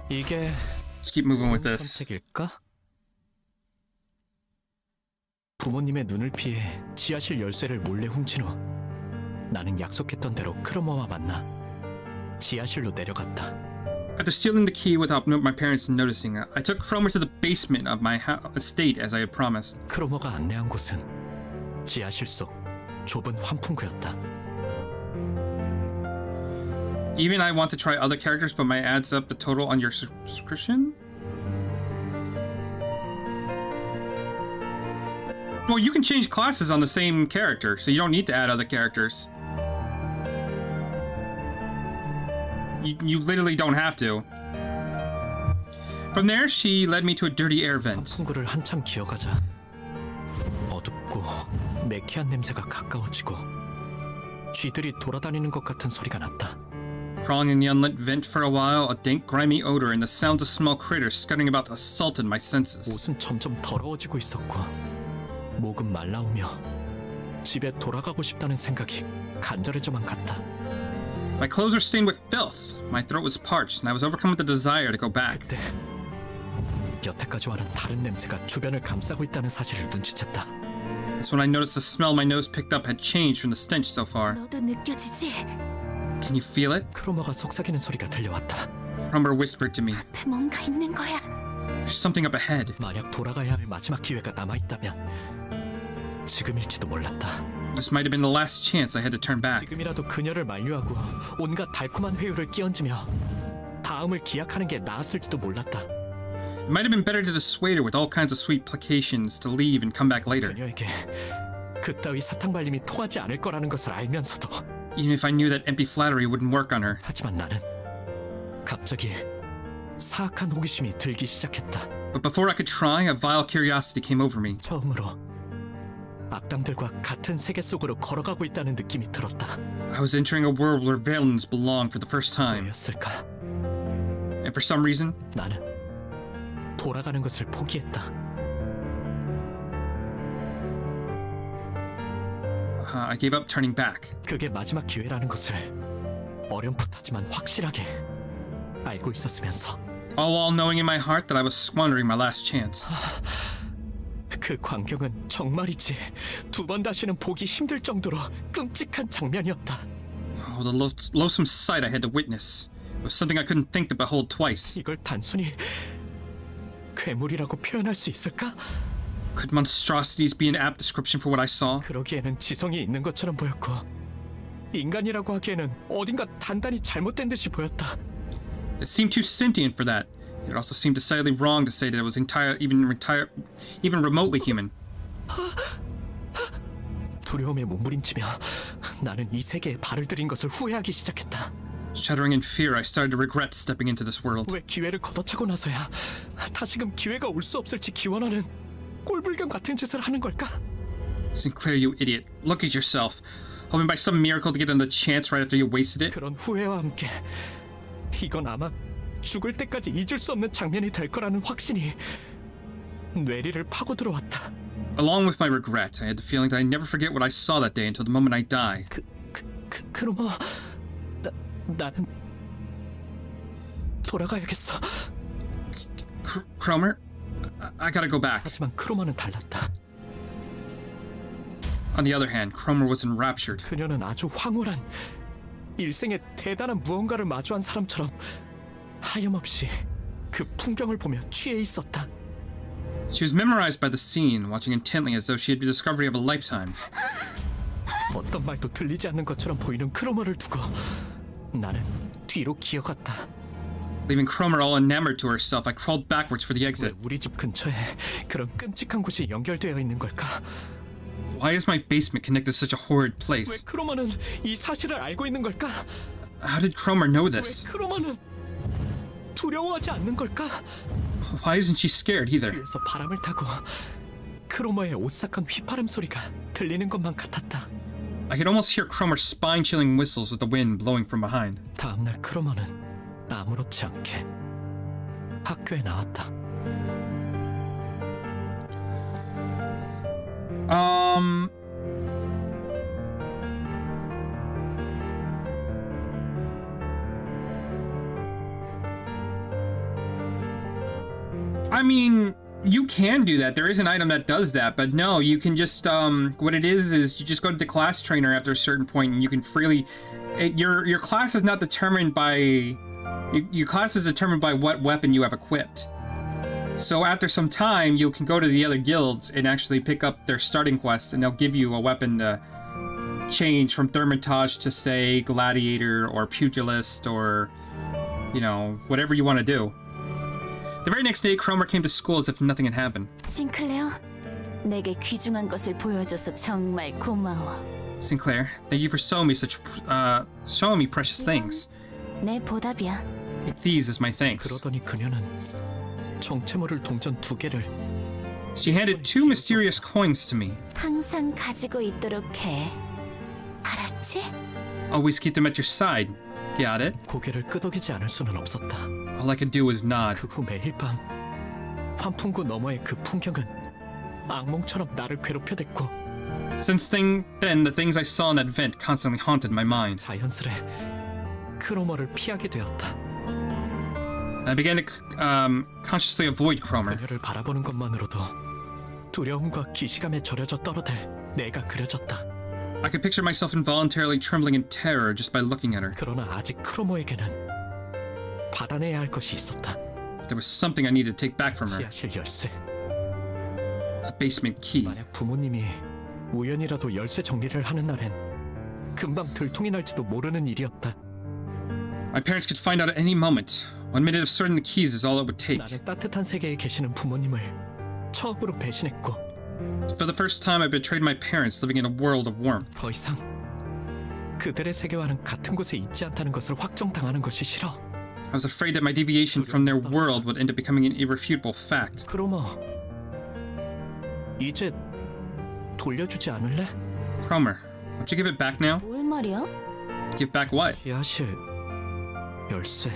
이게 Let's keep moving with this. 선택일까? 부모님의 눈을 피해 지하실 열쇠를 몰래 훔친 후 나는 약속했던 대로 크로머와 만나 지하실로 내려갔다. After stealing the key without my parents noticing, I took Fromer to the basement of my estate as I had promised. 크로머가 안내한 곳은 지하실 속 좁은 환풍구였다. Even I want to try other characters, but my adds up the total on your subscription? Well, you can change classes on the same character, so you don't need to add other characters. You literally don't have to. From there, she led me to a dirty air vent. 환풍구를 한참 기어가자 어둡고 매캐한 냄새가 가까워지고 쥐들이 돌아다니는 것 같은 소리가 났다. Crawling in the unlit vent for a while, a dank, grimy odor and the sounds of small critters scuttling about assaulted my senses. 옷은 점점 더러워지고 있었고 목은 말라오며 집에 돌아가고 싶다는 생각이 간절해져만 갔다. My clothes were stained with filth. My throat was parched, and I was overcome with the desire to go back. 그때 여태까지와는 다른 냄새가 주변을 감싸고 있다는 사실을 눈치챘다. That's when I noticed the smell my nose picked up had changed from the stench so far. 너도 느껴지지? Can you feel it? 크로머가 속삭이는 소리가 들려왔다. Frommer whispered to me. 앞에 뭔가 있는 거야. There's something up ahead. 만약 돌아가야 할 마지막 기회가 남아있다면 지금일지도 몰랐다. This might have been the last chance I had to turn back. 지금이라도 그녀를 만류하고 온갖 달콤한 회유를 끼얹으며 다음을 기약하는 게 나았을지도 몰랐다. It might have been better to dissuade her with all kinds of sweet placations to leave and come back later. 그녀에게 그따위 사탕 발림이 통하지 않을 거라는 것을 알면서도 Even if I knew that empty flattery wouldn't work on her. 하지만 나는 갑자기 사악한 호기심이 들기 시작했다. But before I could try, a vile curiosity came over me. 처음으로 악당들과 같은 세계 속으로 걸어가고 있다는 느낌이 들었다. I was entering a world where villains belonged for the first time. 왜였을까? And for some reason, 나는 돌아가는 것을 포기했다. I gave up turning back. 그게 마지막 기회라는 것을 어렴풋하지만 확실하게 알고 있었으면서 all while knowing in my heart that I was squandering my last chance. 그 광경은 정말이지 두 번 다시는 보기 힘들 정도로 끔찍한 장면이었다. Oh, the loathsome sight I had to witness. It was something I couldn't think to behold twice. 이걸 단순히 괴물이라고 표현할 수 있을까? Could monstrosities be an apt description for what I saw? 그러기에는 지성이 있는 것처럼 보였고 인간이라고 하기에는 어딘가 단단히 잘못된 듯이 보였다. It seemed too sentient for that. It also seemed decidedly wrong to say that it was even remotely human. 두려움에 몸부림치며 나는 이 세계에 발을 들인 것을 후회하기 시작했다. Shuddering in fear, I started to regret stepping into this world. 왜 기회를 걷어차고 나서야 다시금 기회가 올 수 없을지 기원하는 꼴불견 같은 짓을 하는 걸까? Sinclair, you idiot. Look at yourself. Hoping by some miracle to get another chance right after you wasted it? 그런 후회와 함께 이건 아마 죽을 때까지 잊을 수 없는 장면이 될 거라는 확신이 뇌리를 파고 들어왔다. Along with my regret, I had the feeling that I'd never forget what I saw that day until the moment I die. 그럼 나는 돌아가야겠어. Cromer? I gotta go back. 하지만 크로머는 달랐다. On the other hand, Cromer was enraptured. 그녀는 아주 황홀한 일생에 대단한 무언가를 마주한 사람처럼 하염없이 그 풍경을 보며 취해 있었다. She was memorized by the scene, watching intently as though she had the discovery of a lifetime. 어떤 말도 들리지 않는 것처럼 보이는 크로머를 두고 나는 뒤로 기어갔다. Leaving Cromer all enamored to herself, I crawled backwards for the 왜 exit. 우리 집 근처에 그런 끔찍한 곳이 연결되어 있는 걸까? Why is my basement connected to such a horrid 왜 place? 크로머는 이 사실을 알고 있는 걸까? How did Cromer know 왜 this? 크로머는 두려워하지 않는 걸까? Why isn't she scared either? 뒤에서 바람을 타고 크로머의 오싹한 휘파람 소리가 들리는 것만 같았다. I could almost hear Cromer's spine-chilling whistles with the wind blowing from behind. 다음날 크로머는 아무렇지 않게 학교에 나왔다. I mean, you can do that. There is an item that does that, but no, you can just, what it is you just go to the class trainer after a certain point and you can freely, your class is not determined by, your class is determined by what weapon you have equipped. So after some time, you can go to the other guilds and actually pick up their starting quest and they'll give you a weapon to change from Thermitage to, say, Gladiator or Pugilist or, you know, whatever you want to do. The very next day, Cromer came to school as if nothing had happened. 싱클레어, 내게 귀중한 것을 보여줘서 정말 고마워. Sinclair, thank you for showing me precious things. 내 보답이야. Take these as my thanks. 그러더니 그녀는 정체 모를 동전 2개를 She handed 2 mysterious coins to me. 항상 가지고 있도록 해. 알았지? Always keep them at your side. Got it? 고개를 끄덕이지 않을 수는 없었다. All I could do was nod. 그 후 매일 밤 환풍구 너머의 그 풍경은 악몽처럼 나를 괴롭혀댔고 Since then, the things I saw in that vent constantly haunted my mind. 자연스레 크로머를 피하게 되었다. I began to consciously avoid Cromer. 그녀를 바라보는 것만으로도 두려움과 기시감에 절여져 떨어들 내가 그려졌다. I could picture myself involuntarily trembling in terror just by looking at her. 그러나 아직 크로머에게는 받아내야 할 것이 있었다. There was something I needed to take back from her. 지하실 열쇠. The basement key. 만약 부모님이 우연이라도 열쇠 정리를 하는 날엔 금방 들통이 날지도 모르는 일이었다. My parents could find out at any moment. 1 minute of sorting the keys is all it would take. 나는 따뜻한 세계에 계시는 부모님을 처음으로 배신했고 For the first time, I betrayed my parents living in a world of warmth. 더 이상 그들의 세계와는 같은 곳에 있지 않다는 것을 확정당하는 것이 싫어. I was afraid that my deviation from their world would end up becoming an irrefutable fact. 크로머, 이제 돌려주지 않을래? Cromer, won't you give it back now? 뭘 말이야? Give back what? 지하실 열쇠.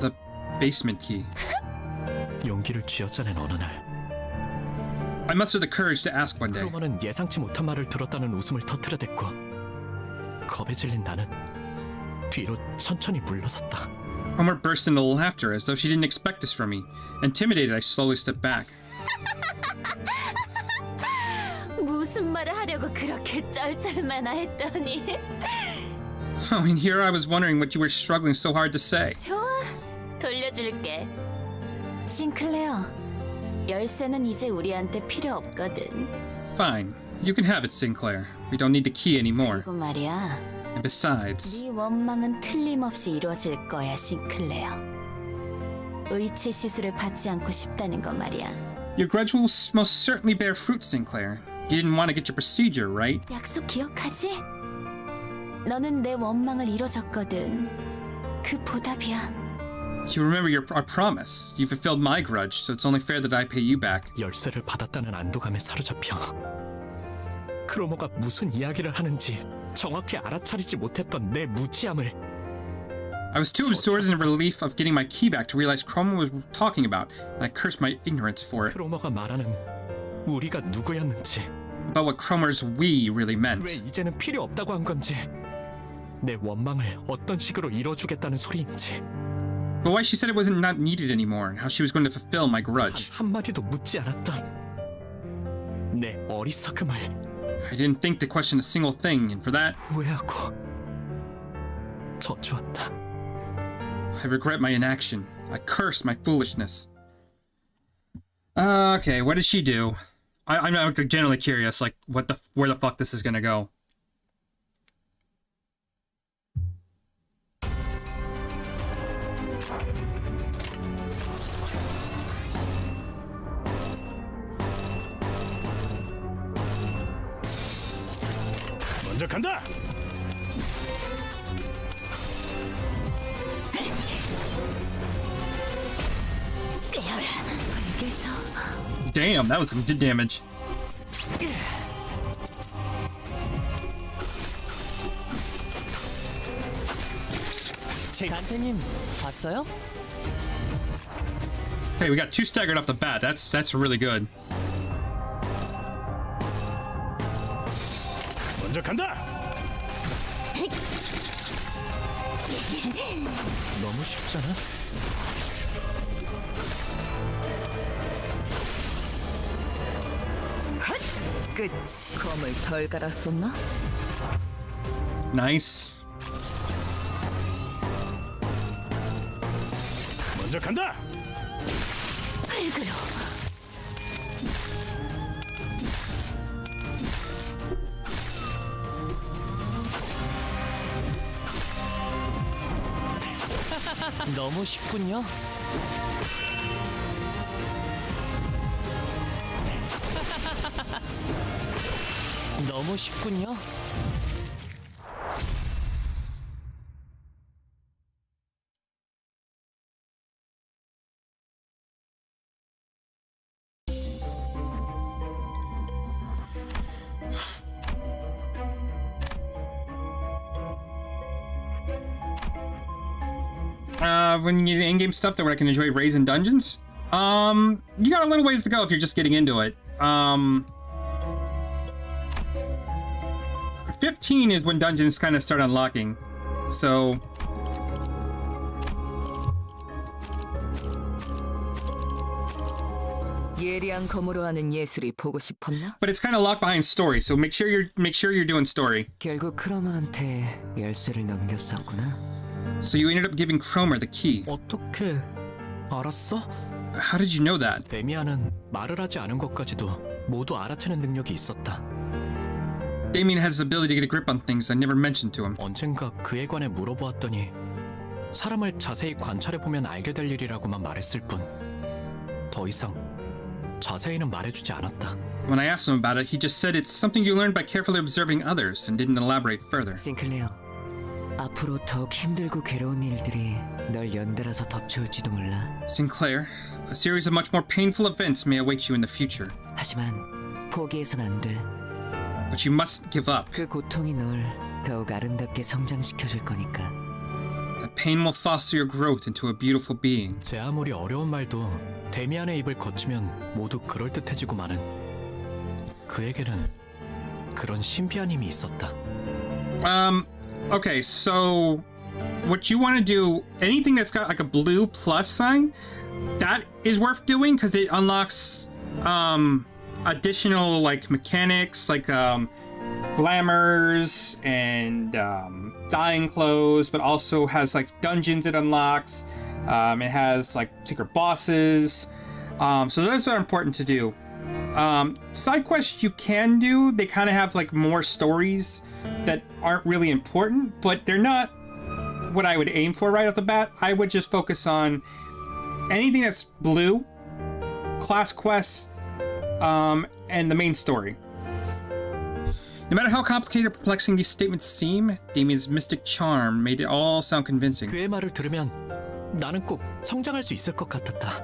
The basement key. 용기를 쥐어짜낸 어느 날 I mustered the courage to ask one day. 크로머는 예상치 못한 말을 들었다는 웃음을 터뜨려댔고 겁에 질린 나는 뒤로 천천히 물러섰다. Cromer burst into laughter as though she didn't expect this from me. Intimidated, I slowly stepped back. 무슨 말을 하려고 그렇게 쩔쩔매나 했더니. Oh, and here I was wondering what you were struggling so hard to say. 좋아, 돌려줄게. 싱클레어, 열쇠는 이제 우리한테 필요 없거든. Fine. You can have it, Sinclair. We don't need the key anymore. 그리고 말이야, And besides, 네 원망은 틀림없이 이루어질 거야, 싱클레어. 의치 시술을 받지 않고 싶다는 거 말이야. your grudge will most certainly bear fruit, Sinclair. You didn't want to get your procedure, right? 약속 기억하지? 너는 내 원망을 이뤄줬거든. 그 보답이야. You remember our promise. You fulfilled my grudge, so it's only fair that I pay you back. 열쇠를 받았다는 안도감에 사로잡혀 크로모가 무슨 이야기를 하는지 정확히 알아차리지 못했던 내 무지함을 I was too absorbed in the relief of getting my key back to realize Cromer was talking about, and I cursed my ignorance for it. 크로모가 말하는 우리가 누구였는지 About what Cromer's we really 왜 meant. 이제는 필요 없다고 한 건지 내 원망을 어떤 식으로 이뤄주겠다는 소리인지 But why she said it wasn't not needed anymore, and how she was going to fulfill my grudge. 한마디도 묻지 않았던 내 어리석음을 I didn't think to question a single thing, and for that, 후회하고 저주한다. I regret my inaction. I curse my foolishness. Okay, what did she do? I'm generally curious, like, where the fuck this is gonna go. 먼저 간다. 깨어라. 알겠어. Damn, that was some good damage. 단테님 봤어요? Hey, we got 2 staggered off the bat. That's really good. 먼저 간다. 너무 쉽잖아. 끝이. 검을 덜 갈았었나? Nice. 먼저 간다. 발그로. 너무 쉽군요. 너무 쉽군요. When you get in-game stuff that I can enjoy raids and dungeons, you got a little ways to go if you're just getting into it. 15 is when dungeons kind of start unlocking, so 예리한 검으로 하는 예술이 보고 싶었나? but it's kind of locked behind story. So make sure you're doing story. 결국 크로모한테 열쇠를 넘겼었구나. So you ended up giving Cromer the key. 어떻게 알았어? How did you know that? 데미안은 말을 하지 않은 것까지도 모두 알아채는 능력이 있었다. Damien has the ability to get a grip on things I never mentioned to him. 언젠가 그에 관해 물어보았더니 사람을 자세히 관찰해보면 알게 될 일이라고만 말했을 뿐 더 이상 자세히는 말해주지 않았다. When I asked him about it, he just said it's something you learn by carefully observing others and didn't elaborate further. 싱클레어, 앞으로 더욱 힘들고 괴로운 일들이 널 연달아서 덮쳐올지도 몰라. Sinclair, a series of much more painful events may await you in the future, 하지만 포기해선 안 돼. but you mustn't give up. 그 고통이 널 더욱 아름답게 성장시켜줄 거니까. That pain will foster your growth into a beautiful being. 제 아무리 어려운 말도 데미안의 입을 거치면 모두 그럴듯해지고 마는 그에게는 그런 신비한 힘이 있었다. Okay, so what you want to do, anything that's got like a blue plus sign, that is worth doing because it unlocks additional like mechanics, like glamours and dying clothes, but also has like dungeons it unlocks. It has like secret bosses. So those are important to do. Side quests you can do, they kind of have like more stories that aren't really important, but they're not what I would aim for right off the bat. I would just focus on anything that's blue, class quests, and the main story. No matter how complicated or perplexing these statements seem, Damien's mystic charm made it all sound convincing. 그의 말을 들으면 나는 꼭 성장할 수 있을 것 같았다.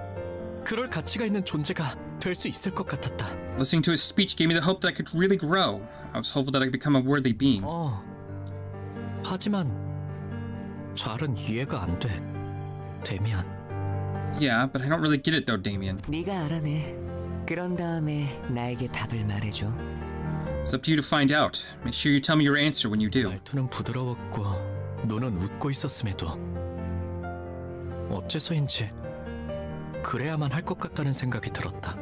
그럴 가치가 있는 존재가 될 수 있을 것 같았다. Listening to his speech gave me the hope that I could really grow. I was hopeful that I could become a worthy being. 하지만 잘은 이해가 안 돼, 데미안. Yeah, but I don't really get it though, Damien. 네가 알아내. 그런 다음에 나에게 답을 말해줘. It's up to you to find out. Make sure you tell me your answer when you do. 말투는 부드러웠고 눈은 웃고 있었음에도 어째서인지 그래야만 할 것 같다는 생각이 들었다.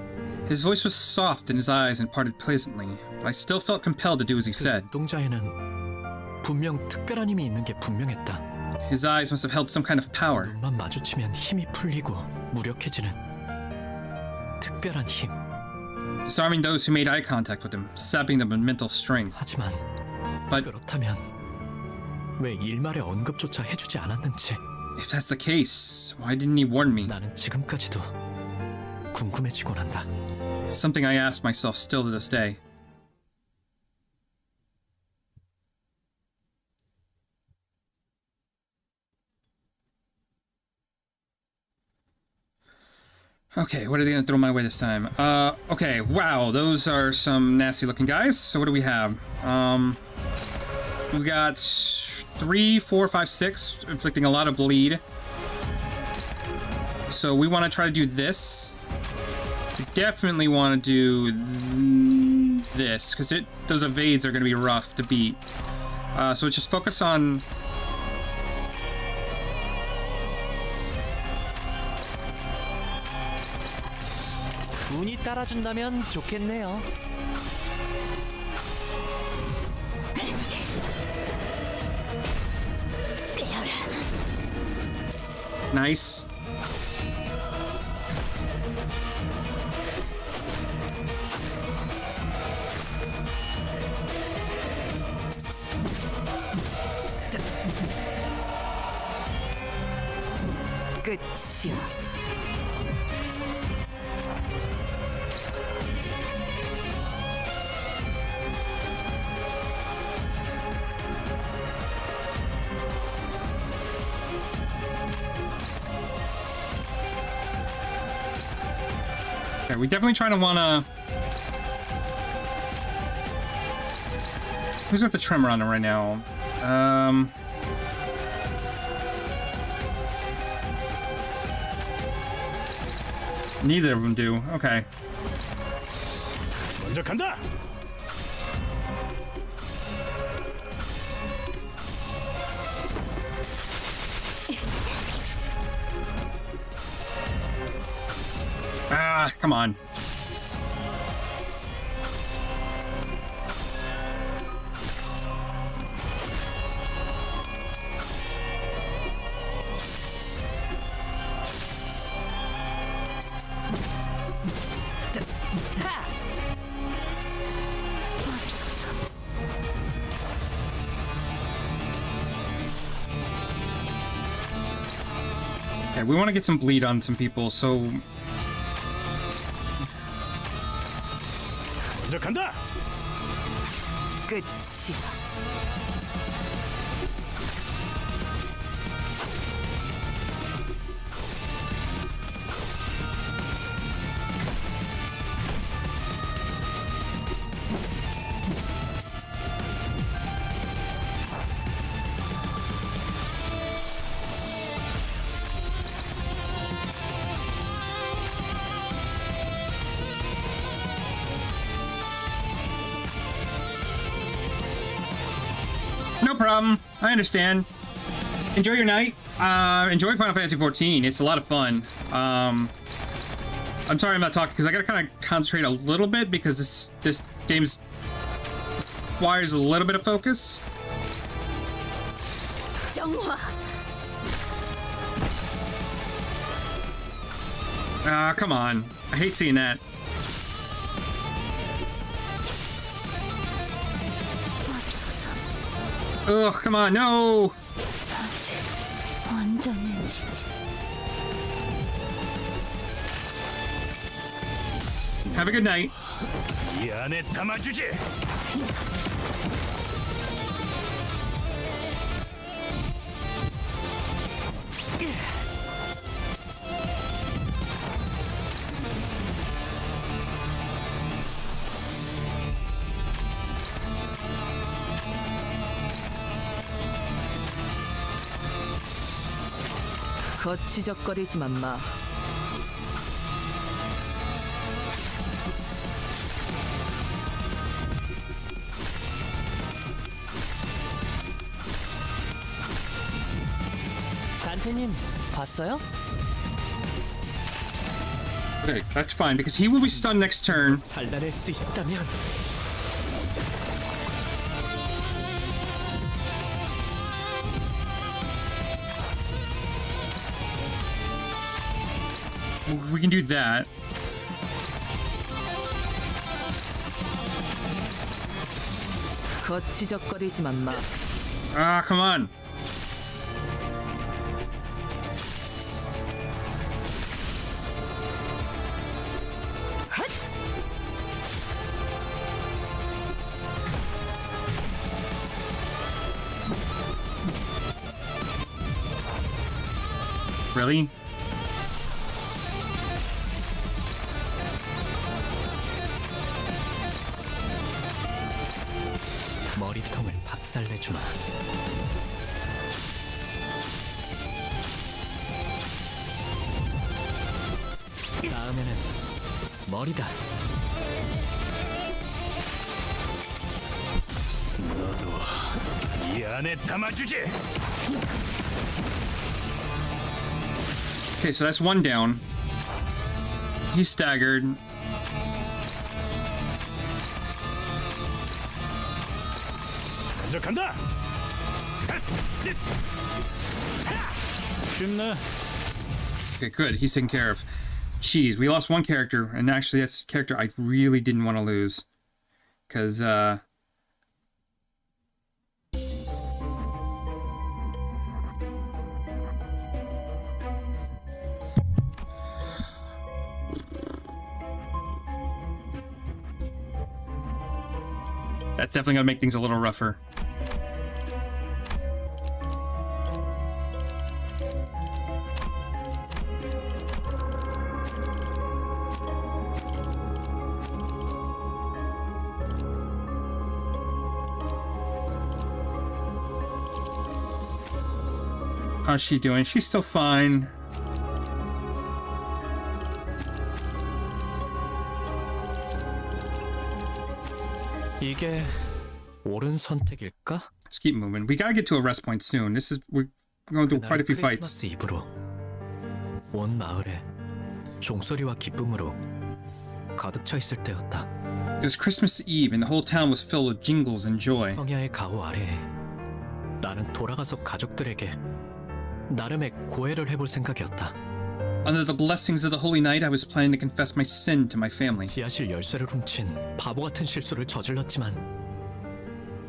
His voice was soft and his eyes imparted pleasantly, but I still felt compelled to do as he said. 눈동자에는 분명 특별한 힘이 있는 게 분명했다. His eyes must have held some kind of power. 눈만 마주치면 힘이 풀리고 무력해지는 특별한 힘. Disarming those who made eye contact with him, sapping them with mental strength. 하지만 But 그렇다면 왜 일말의 언급조차 해주지 않았는지. if that's the case, why didn't he warn me? 나는 지금까지도 궁금해지곤 한다. Something I ask myself still to this day. Okay, what are they gonna throw my way this time? Okay, wow, those are some nasty looking guys. So what do we have? We got 3, 4, 5, 6, inflicting a lot of bleed. So we want to try to do this. We definitely want to do this, because those evades are going to be rough to beat. So just focus on... 운이 따라준다면 좋겠네요. Nice. 끝이야. Okay, we definitely try to wanna... Who's got the tremor on him right now? Neither of them do. Okay. 먼저 간다. Ah, come on. Okay, we want to get some bleed on some people, so... 먼저 간다. 끝이야. No problem. I understand. enjoy your night. Enjoy Final Fantasy 14. It's a lot of fun. I'm sorry I'm not talking because I gotta kind of concentrate a little bit because this game requires a little bit of focus. 정화. Come on. I hate seeing that. Ugh, come on, no! 완전해지지. Have a good night. 이 안에 담아주지. 거치적거리지만 마. 단테님 봤어요? Okay, that's fine because he will be stunned next turn. 살려낼 수 있다면 We can do that. 거치적거리지만 마. Come on. Really? 머리통을 박살내주마. 다음에는 머리다. 너도 이 안에 담아주지. Okay, so that's one down. He's staggered. 간다. 쉽네. Okay, good. He's taken care of. Jeez, we lost one character, and actually that's a character I really didn't want to lose. Because, that's definitely gonna make things a little rougher. How's she doing? She's still fine. 이게 옳은 선택일까? Let's keep moving. We gotta get to a rest point soon. We're going through quite a few fights. 크리스마스 이브로 온 마을에 종소리와 기쁨으로 가득 차 있을 때였다. It was Christmas Eve, and the whole town was filled with jingles and joy. 성야의 가호 아래에 나는 돌아가서 가족들에게 나름의 고해를 해볼 생각이었다. Under the blessings of the Holy Night, I was planning to confess my sin to my family. 지하실 열쇠를 훔친 바보 같은 실수를 저질렀지만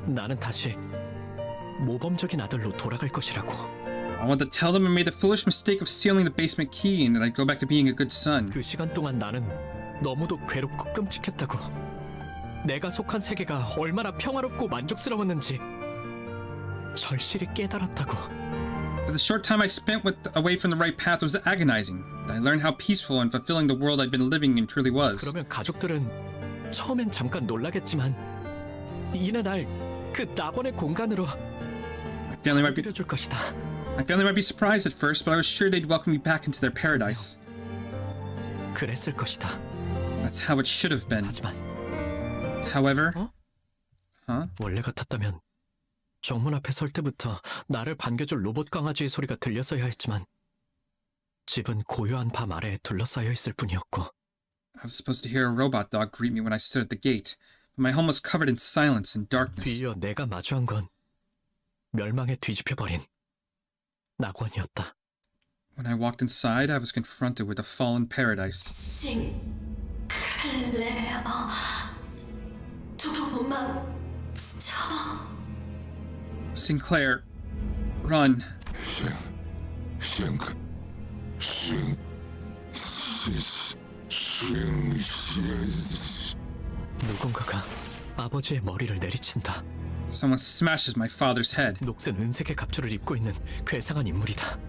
나는 다시 모범적인 아들로 돌아갈 것이라고. I wanted to tell them I made the foolish mistake of stealing the basement key and that I'd go back to being a good son. 그 시간 동안 나는 너무도 괴롭고 끔찍했다고. 내가 속한 세계가 얼마나 평화롭고 만족스러웠는지 절실히 깨달았다고. For the short time I spent away from the right path was agonizing. I learned how peaceful and fulfilling the world I'd been living in truly was. 그러면 가족들은 처음엔 잠깐 놀라겠지만 이내 날 그 낙원의 공간으로 끌어줄 것이다. My family might be surprised at first, but I was sure they'd welcome me back into their paradise. 그랬을 것이다. That's how it should have been. 하지만 However, 원래 같았다면 정문 앞에 설 때부터 나를 반겨줄 로봇 강아지의 소리가 들렸어야 했지만 집은 고요한 밤 아래에 둘러싸여 있을 뿐이었고 I was supposed to hear a robot dog greet me when I stood at the gate, but my home was covered in silence and darkness. 뒤이어 내가 마주한 건 멸망에 뒤집혀버린 낙원이었다. When I walked inside, I was confronted with a fallen paradise. 싱클레어 도망쳐. Sinclair, run. 누군가가 아버지의 머리를 내리친다. Someone smashes my father's head. 녹슨 은색의 갑주를 입고 있는 괴상한 인물이다.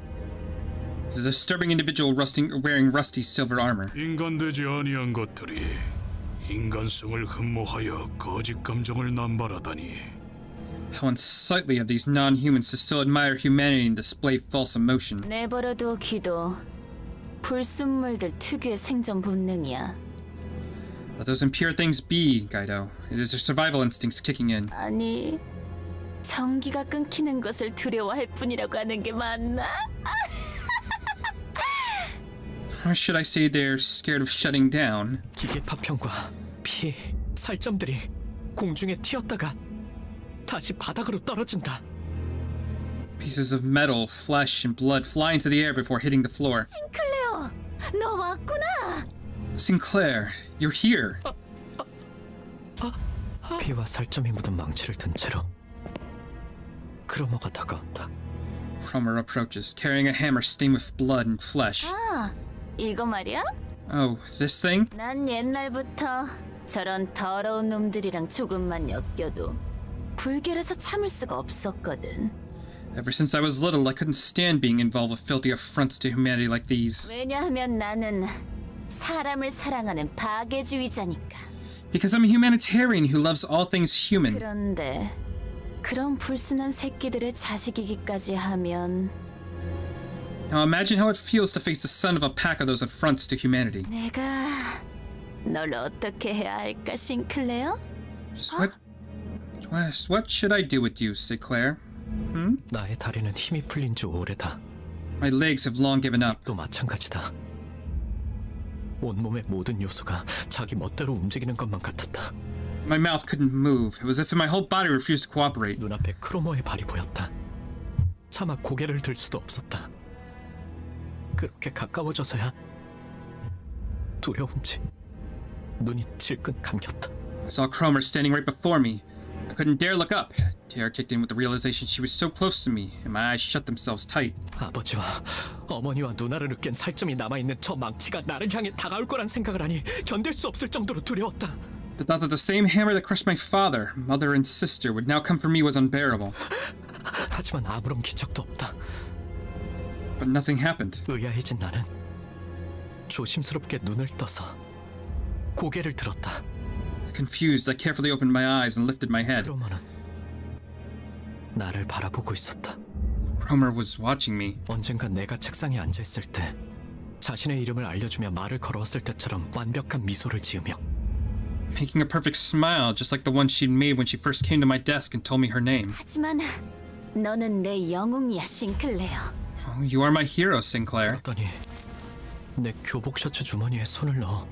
It's a disturbing individual wearing rusty silver armor. 인간되지 아니한 것들이 인간성을 흠모하여 거짓 감정을 남발하다니. How unsightly of these non-humans to still admire humanity and display false emotion. 내버려두기도 불순물들 특유의 생존 본능이야. Let those impure things be, Gaido. It is their survival instincts kicking in. 아니, 전기가 끊기는 것을 두려워할 뿐이라고 하는 게 맞나? Or should I say they're scared of shutting down? 기계 파편과 피, 살점들이 공중에 튀었다가 다시 바닥으로 떨어진다. Pieces of metal, flesh, and blood fly into the air before hitting the floor. 싱클레어, 너 왔구나. Sinclair, you're here. 피와 살점이 묻은 망치를 든 채로 크로머가 다가온다. Cromer approaches, carrying a hammer stained with blood and flesh. 아, 이거 말이야? Oh, this thing? 난 옛날부터 저런 더러운 놈들이랑 조금만 엮여도 불결해서 참을 수가 없었거든. Ever since I was little, I couldn't stand being involved with filthy affronts to humanity like these. 왜냐하면 나는 사람을 사랑하는 파괴주의자니까. Because I'm a humanitarian who loves all things human. 그런데 그런 불순한 새끼들의 자식이기까지 하면 Now imagine how it feels to face the son of a pack of those affronts to humanity. 내가 널 어떻게 해야 할까, 싱클레어? Just what should I do with you, Sinclair? 나의 다리는 힘이 풀린 지 오래다. My legs have long given up. 또 마찬가지다. 온몸의 모든 요소가 자기 멋대로 움직이는 것만 같았다. My mouth couldn't move. It was as if my whole body refused to cooperate. 눈앞에 크로머의 발이 보였다. 차마 고개를 들 수도 없었다. 그렇게 가까워져서야 두려운지 눈이 질끈 감겼다. I saw Cromer standing right before me. I couldn't dare look up. Terror kicked in with the realization she was so close to me, and my eyes shut themselves tight. 아버지와 어머니와 누나를 으깬 살점이 남아있는 저 망치가 나를 향해 다가올 거란 생각을 하니 견딜 수 없을 정도로 두려웠다. The thought that the same hammer that crushed my father, mother, and sister would now come for me was unbearable. 하지만 아무런 기척도 없다. But nothing happened. 의아해진 나는 조심스럽게 눈을 떠서 고개를 들었다. Confused, I carefully opened my eyes and lifted my head. 크로머는 나를 바라보고 있었다. Cromer was watching me. 언젠가 내가 책상에 앉아있을 때 자신의 이름을 알려주며 말을 걸어왔을 때처럼 완벽한 미소를 지으며 Making a perfect smile, just like the one she'd made when she first came to my desk and told me her name. 하지만 너는 내 영웅이야, 싱클레어. Oh, you are my hero, Sinclair. 그러더니 내 교복 셔츠 주머니에 손을 넣어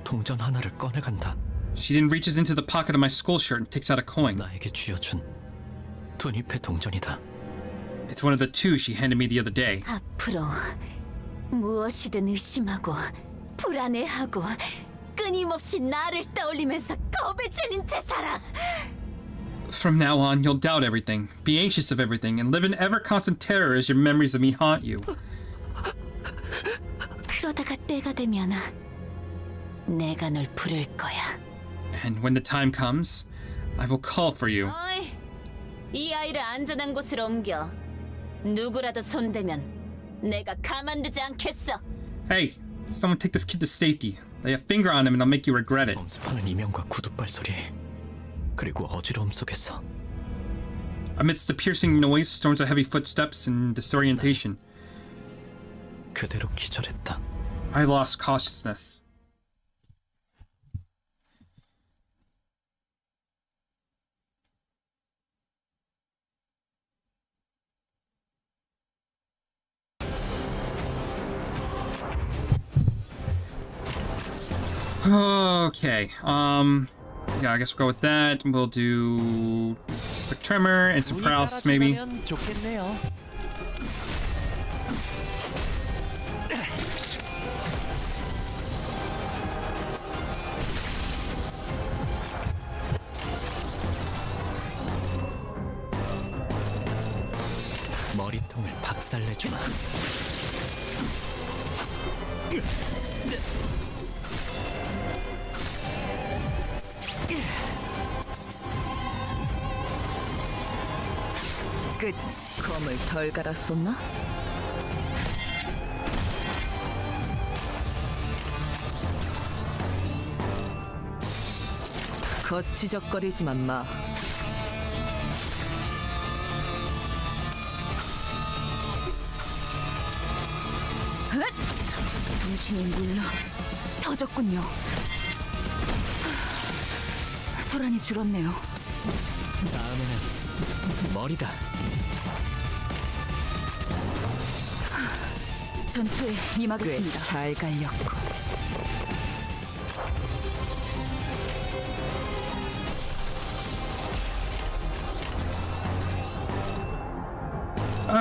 동전 하나를 꺼내간다. She then reaches into the pocket of my school shirt and takes out a coin. 나에게 쥐어준 둔잎의 동전이다. It's one of the two she handed me the other day. 앞으로 무엇이든 의심하고 불안해하고 끊임없이 나를 떠올리면서 겁에 질린 채 살아. From now on, you'll doubt everything, be anxious of everything, and live in ever-constant terror as your memories of me haunt you. 그러다가 때가 되면 내가 널 부를 거야. And when the time comes, I will call for you. 어이, 이 아이를 안전한 곳으로 옮겨. 누구라도 손대면 내가 가만두지 않겠어. Hey, someone take this kid to safety. Lay a finger on him and I'll make you regret it. 엄습하는 이명과 구둣발 소리 그리고 어지러움 속에서 Amidst the piercing noise, storms of heavy footsteps, and disorientation, 그대로 기절했다. I lost consciousness. Okay. Yeah, I guess we'll go with that. We'll do quick tremor and some 운이 paralysis, maybe. 따라준다면 좋겠네요. 머리통을 박살내주마. 끝이. 검을 덜 갈았었나? 거치적거리지만 마. 정신이 물러 터졌군요. 소란이 줄었네요. 다음에는 머리다. 전투에 임하겠습니다. 잘 갈렸고.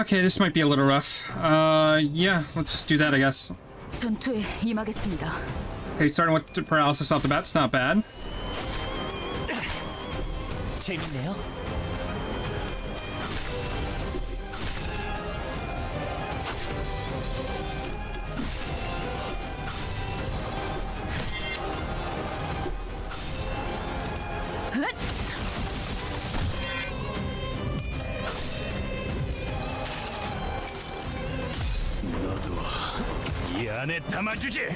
Okay, this might be a little rough. Yeah, let's just do that, I guess. 전투에 임하겠습니다. Okay, starting with the paralysis off the bat, it's not bad. 재밌네요. 이 안에 담아주지.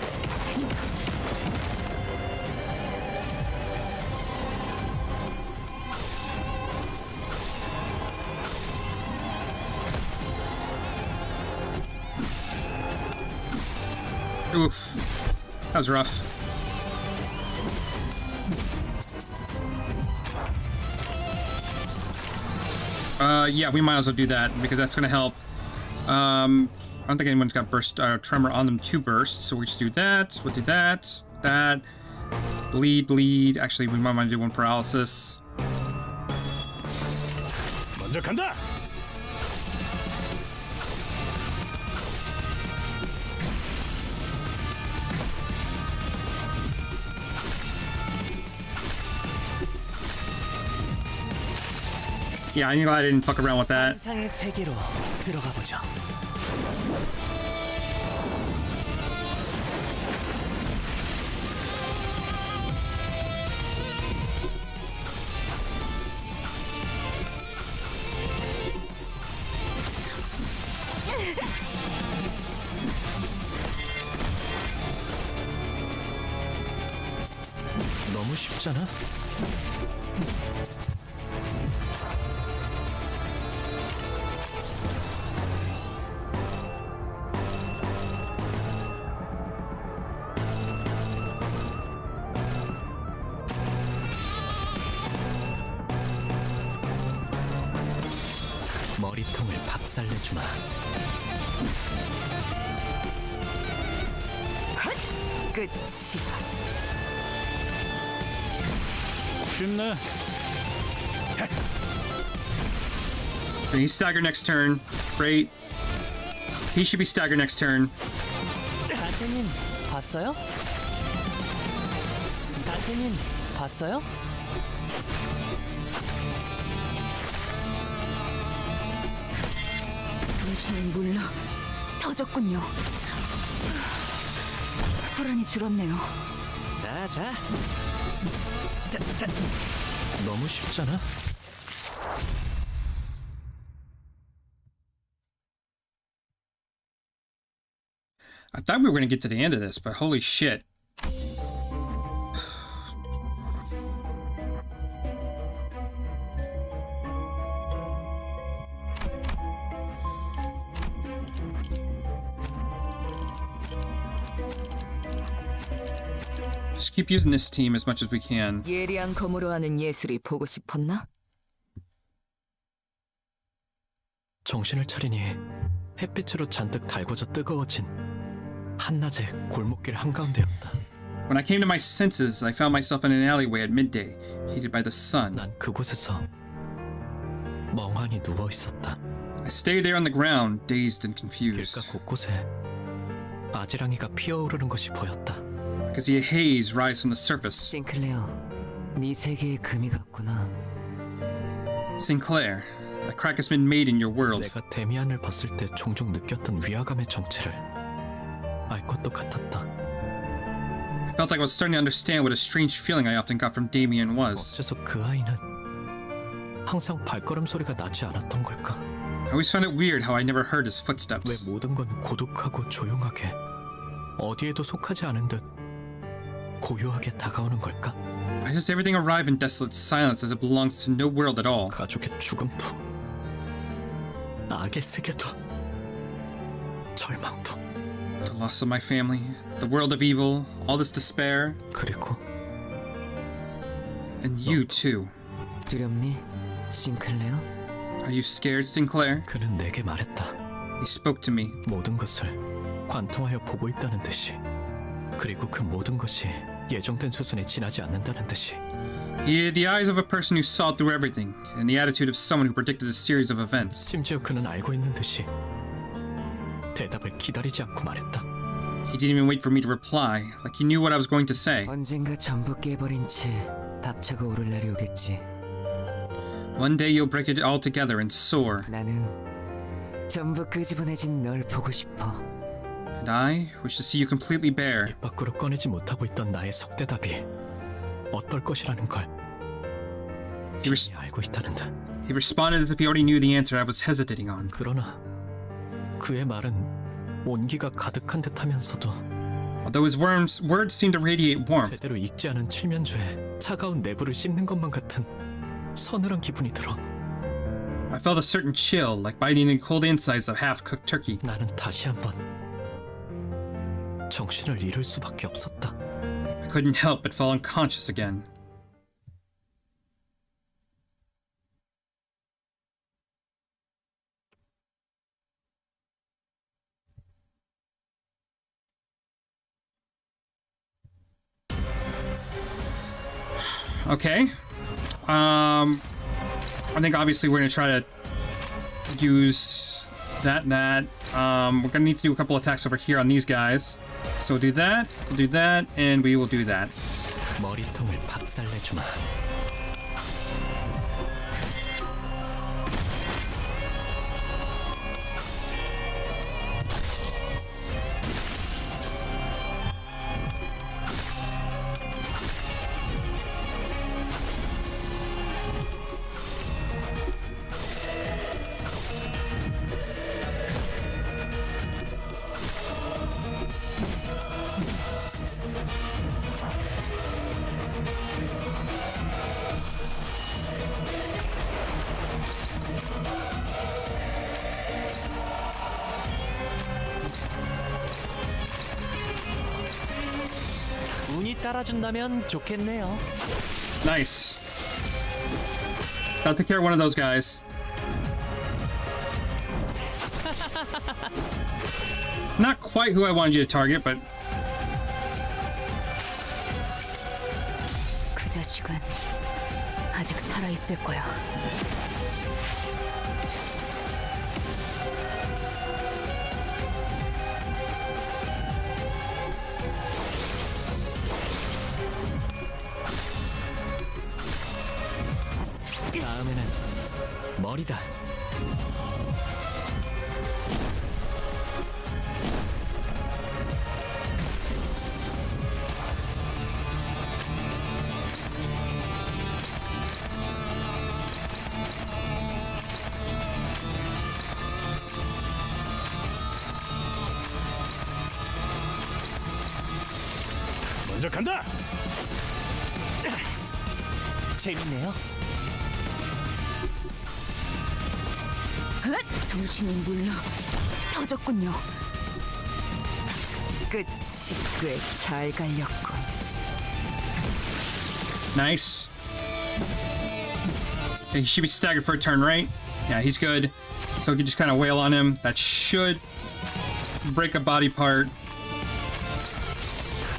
Oof. That was rough. Yeah, we might as well do that because that's gonna help. I don't think anyone's got burst tremor on them to burst, so we just do that. We'll do that. That. Bleed. Actually, we might want to do one paralysis. 먼저 간다. Yeah, I'm glad I didn't fuck around with that. 상의 세계로 들어가 보죠. 너무 쉽잖아. 머리통을 박살내주마. 끝이. 쉽네. He's stagger next turn. Great. He should be stagger next turn. 단테님 봤어요? 단테님 봤어요? 정신이 물러 터졌군요. 소란이 줄었네요. 자. 너무 쉽잖아. I thought we were gonna get to the end of this, but holy shit. Just keep using this team as much as we can. 예리한 검으로 하는 예술이 보고 싶었나? 정신을 차리니 햇빛으로 잔뜩 달궈져 뜨거워진 한낮의 골목길 한가운데였다. When I came to my senses, I found myself in an alleyway at midday, heated by the sun. 난 그곳에서 멍하니 누워 있었다. I stayed there on the ground, dazed and 길가 confused. 곳곳에 아지랑이가 피어오르는 것이 보였다. I could see a haze rise from the surface. 싱클레어, 네 세계의 금이 같구나. Sinclair, a crack has been made in your world. 내가 데미안을 봤을 때 종종 느꼈던 위화감의 정체를 알 것도 같았다. I felt like I was starting to understand what a strange feeling I often got from Damien was. 어째서 그 아이는 항상 발걸음 소리가 나지 않았던 걸까? I always found it weird how I never heard his 왜 footsteps. 모든 건 고독하고 조용하게 어디에도 속하지 않은 듯 고요하게 다가오는 걸까? Why does everything arrive in desolate silence as it belongs to no world at all? 가족의 죽음도 악의 세계도 절망도 The loss of my family, the world of evil, all this despair, 그리고 and you too. 두렵니, 싱클레어? Are you scared, Sinclair? 그는 내게 말했다. He spoke to me. 모든 것을 관통하여 보고 있다는 듯이, 그리고 그 모든 것이 예정된 수순에 지나지 않는다는 듯이. He had the eyes of a person who saw through everything, and the attitude of someone who predicted a series of events. 심지어 그는 알고 있는 듯이 대답을 기다리지 않고 말했다. He didn't even wait for me to reply, like he knew what I was going to say. 언젠가 전부 깨버린 채 박차가 오를 날이 오겠지. One day you'll break it all together and soar, 나는 전부 끄집어내진 널 보고 싶어. and I wish to see you completely bare. 입 밖으로 꺼내지 못하고 있던 나의 속대답이 어떨 것이라는 걸 이미 알고 있다는 듯. He responded as if he already knew the answer I was hesitating on. 그러나 그의 말은 온기가 가득한 듯하면서도 Although his words seemed to radiate warmth, 제대로 익지 않은 칠면조에 차가운 내부를 씹는 것만 같은 서늘한 기분이 들어. I felt a certain chill, like biting the cold insides of half-cooked turkey. 나는 다시 한번 정신을 잃을 수밖에 없었다. I couldn't help but fall unconscious again. Okay. I think obviously we're gonna try to use that. We're gonna need to do a couple attacks over here on these guys. So we'll do that, and we will do that. 머리통을 박살내주마. 운이 따라준다면 좋겠네요. Nice. That took care of one of those guys. Not quite who I wanted you to target, but 그 자식은 아직 살아있을 거야. 다음에는 머리다. 먼저 간다. 재밌네요. 정신이 물러 터졌군요. 끝이 꽤 잘 갈렸군. nice. Okay, he should be staggered for a turn, right? Yeah, he's good. So we can just kind of wail on him. That should break a body part.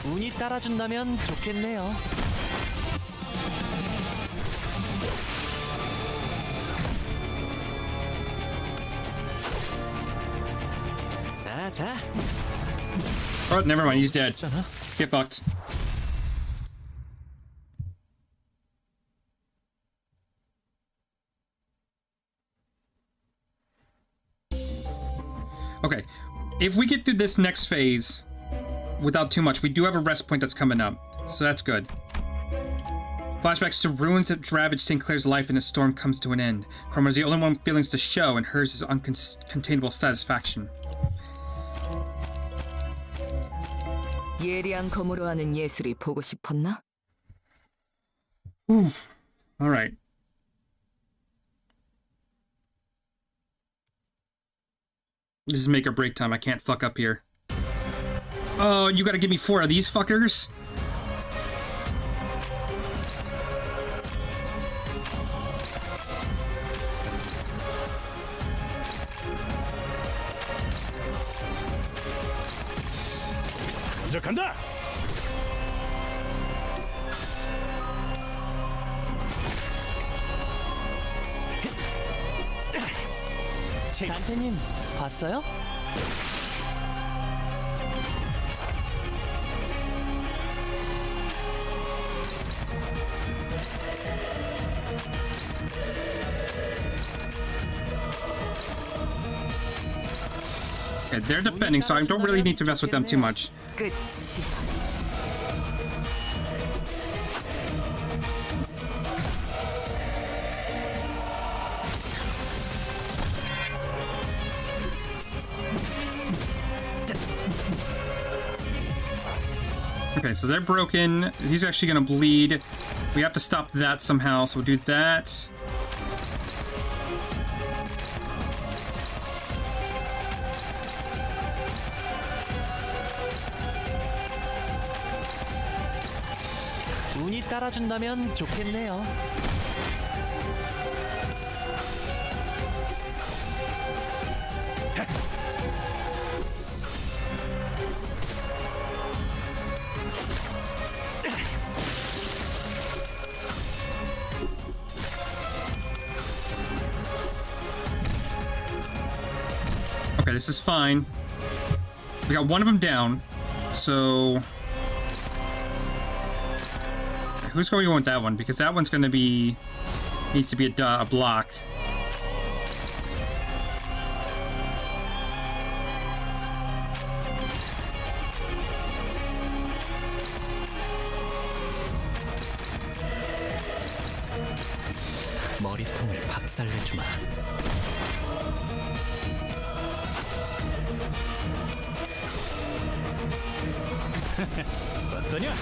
운이 따라준다면 좋겠네요. 자. Oh, never mind. He's dead. 있잖아. Get fucked. Okay, if we get through this next phase without too much, we do have a rest point that's coming up, so that's good. Flashbacks to ruins that ravaged St. Clair's life in a storm comes to an end. Chroma's the only one with feelings to show, and hers is uncontainable satisfaction. 예리한 검으로 하는 예술이 보고 싶었나? Alright. This is make or break time. I can't fuck up here. Oh, you gotta give me 4 of these fuckers? 먼저 간다. 단테님 봤어요? Okay, they're defending, so I don't really need to mess with them too much. 끝이. Okay, so they're broken. He's actually gonna bleed. We have to stop that somehow, so we'll do that. 운이 따라준다면 좋겠네요. Okay, this is fine. We got one of them down, so... Okay, who's going to go with that one? Because that one's going to be... needs to be a block. 머리통을 박살내주마. 어떠냐?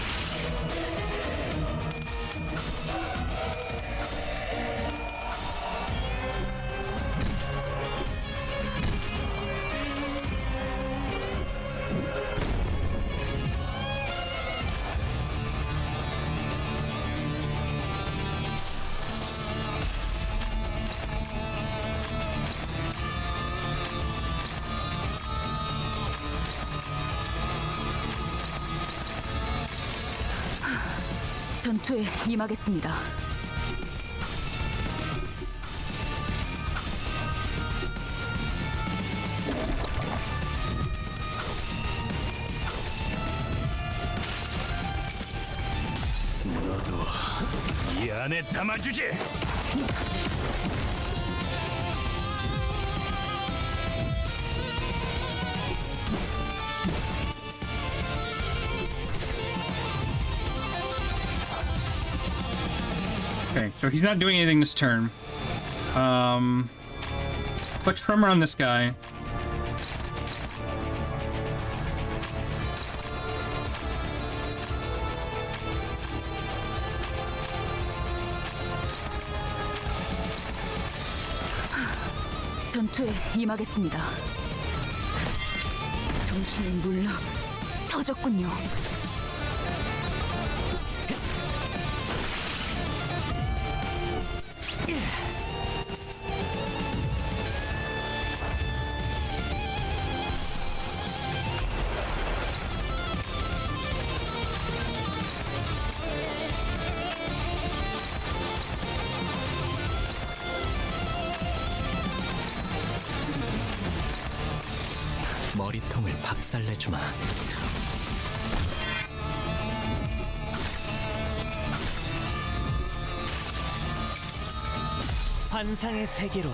전투에 임하겠습니다. 너도 이 안에 담아주지. Okay, so he's not doing anything this turn. Flex Tremor on this guy. 전투에 임하겠습니다. 정신을 물러 터졌군요. 머리통을 박살내주마. 환상의 세계로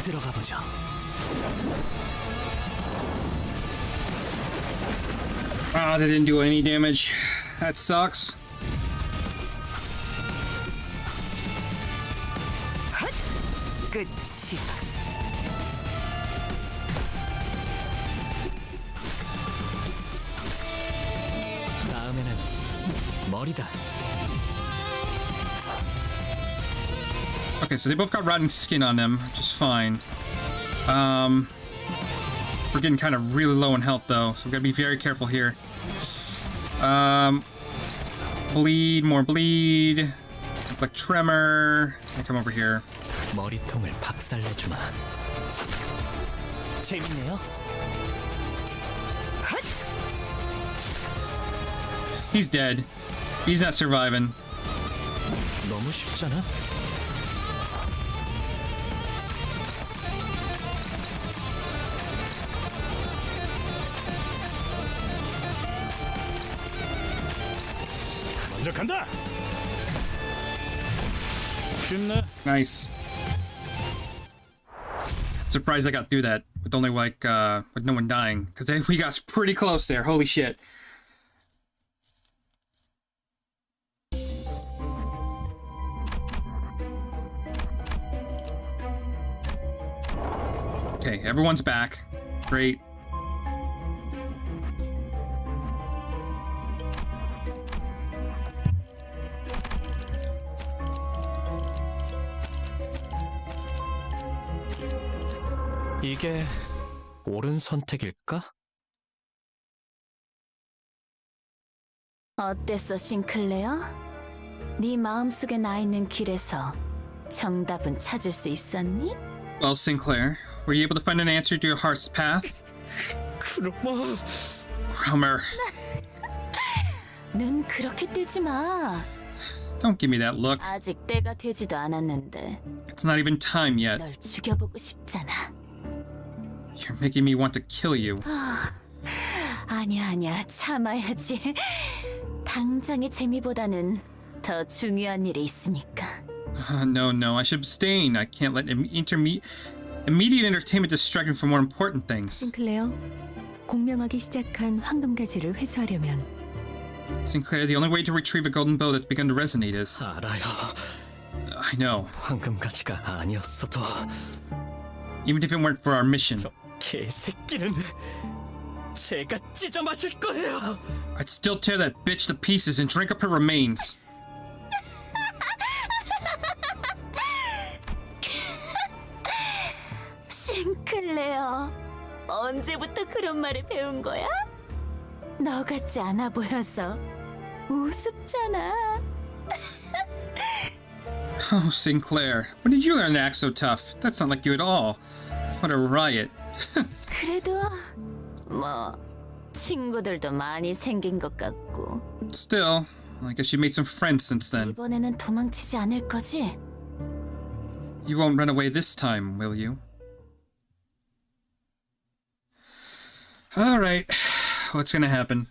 들어가 보죠. Ah, they didn't do any damage. That sucks. 끝이. 다음에는 머리다. Okay, so they both got rotten skin on them, which is fine. We're getting kind of really low in health though, so we gotta be very careful here. Bleed, more bleed. It's like tremor. I come over here. 머리통을 박살내주마. 재밌네요. He's dead. He's not surviving. 너무 쉽잖아. 먼저 간다. 쉽네. Nice. Surprised I got through that with only like with no one dying, because we got pretty close there. Holy shit. Okay, everyone's back. Great. 이게 옳은 선택일까? 어땠어, 싱클레어? 네 마음속에 나 있는 길에서 정답은 찾을 수 있었니? Well, Sinclair, were you able to find an answer to your heart's path? 크로마. Cromer, 눈 그렇게 뜨지 마. don't give me that look. 아직 때가 되지도 않았는데 It's not even time yet. 널 죽여보고 싶잖아. You're making me want to kill you. 아니야, 참아야지. 당장의 재미보다는 더 중요한 일이 있으니까. No, I should abstain. I can't let immediate entertainment distract me from more important things. 싱클레어, 공명하기 시작한 황금가지를 회수하려면 Sinclair, the only way to retrieve a golden bow that's begun to resonate is... 알아요. I know. 황금가지가 아니었어도 Even if it weren't for our mission, 개새끼는 제가 찢어 마실 거예요. I'd still tear that bitch to pieces and drink up her remains. 싱클레어, 언제부터 그런 말을 배운 거야? 너 같지 않아 보여서 우습잖아. Oh, Sinclair, when did you learn to act so tough? That's not like you at all. What a riot. 그래도 뭐 친구들도 많이 생긴 것 같고. Still, I guess you made some friends since then. 이번에는 도망치지 않을 거지? You won't run away this time, will you? Alright, what's gonna happen?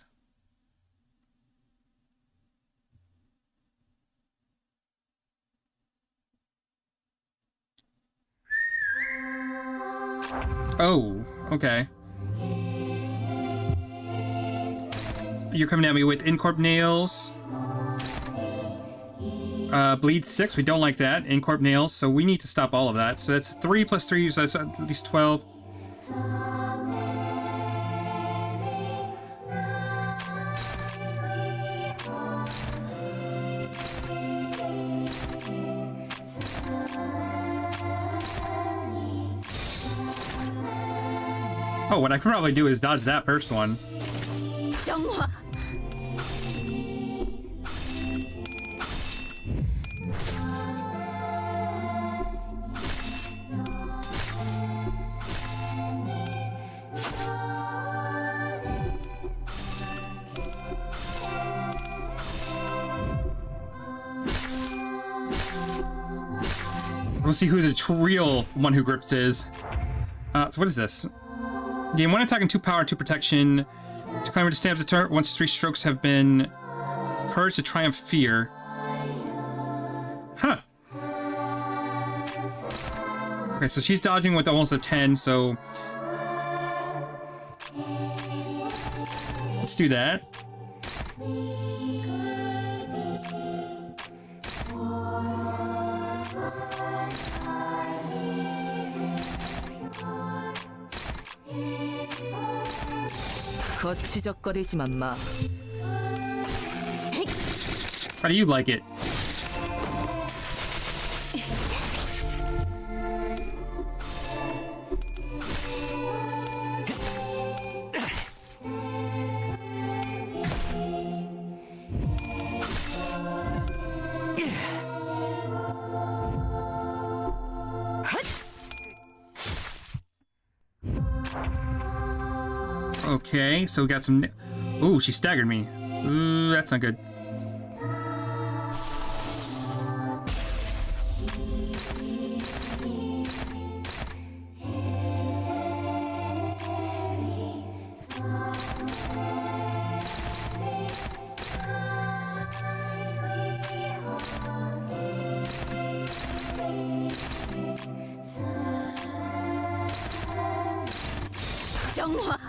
Oh, okay. You're coming at me with Incorp nails. Bleed 6, we don't like that. Incorp nails, so we need to stop all of that. So that's 3 plus 3, so that's at least 12. Oh, what I could probably do is dodge that first one. 정화. We'll see who the real one who grips is. So what is this? Gain 1 attack and 2 power and 2 protection. To climb to stand up the turret once 3 strokes have been courage to triumph fear. Huh. Okay, so she's dodging with almost a 10, so let's do that. 거치적거리지만 마. How do you like it? Okay, so we got some... Ooh, she staggered me. Ooh, that's not good. 정화.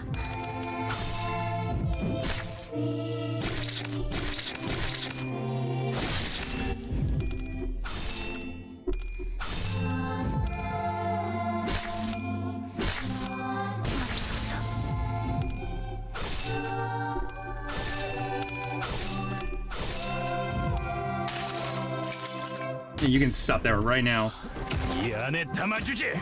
You can stop there right now. 이 안에 담아주지.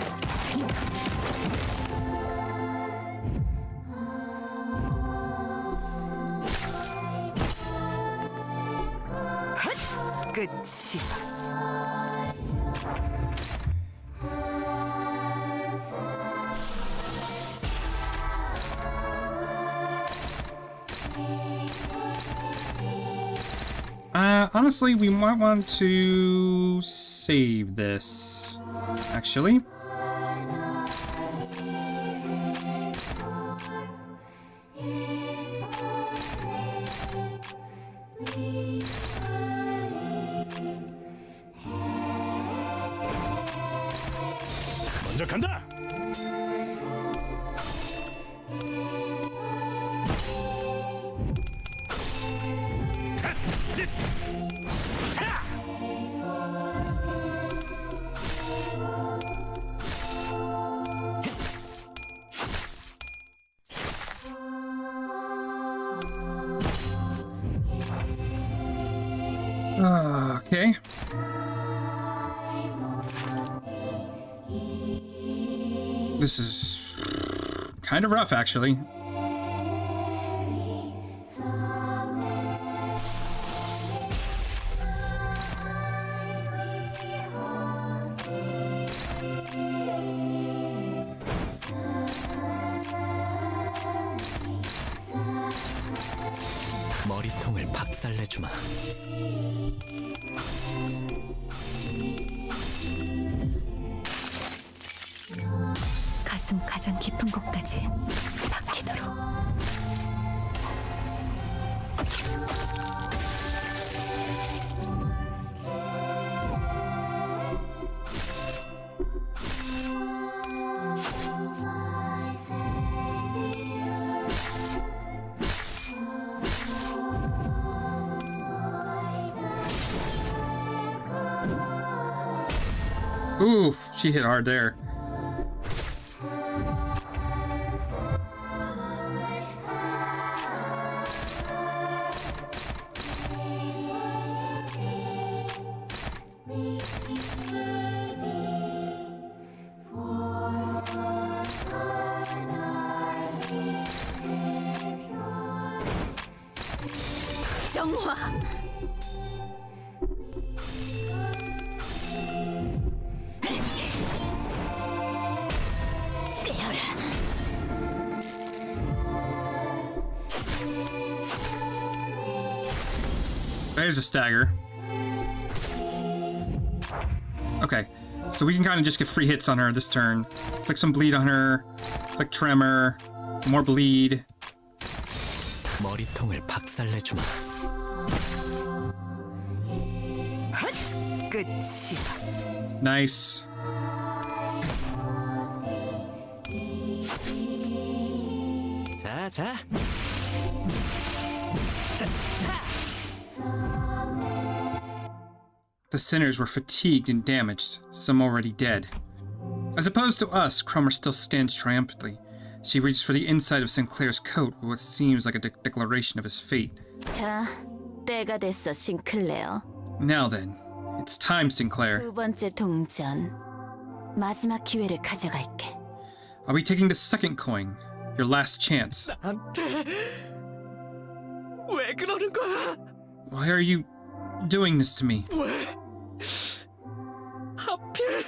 끝이. Honestly, we might want to save this, actually. 먼저 간다. Okay. This is kind of rough, actually. 머리통을 박살내주마. 가슴 가장 깊은 곳까지 박히도록. Ooh, she hit hard there. 정화. There's a stagger. Okay, so we can kind of just get free hits on her this turn. Click some bleed on her. Click tremor. More bleed. 머리통을 박살내주마. 끝이다. Nice. 자. The sinners were fatigued and damaged, some already dead. As opposed to us, Cromer still stands triumphantly. She reaches for the inside of Sinclair's coat with what seems like a declaration of his fate. 자, 때가 됐어, 싱클레어. Now then, it's time, Sinclair. 두 번째 동전. 마지막 기회를 가져갈게. I'll be taking the second coin, your last chance. 안돼. 왜 그러는 거야? Why are you doing this to me? 왜? 하필.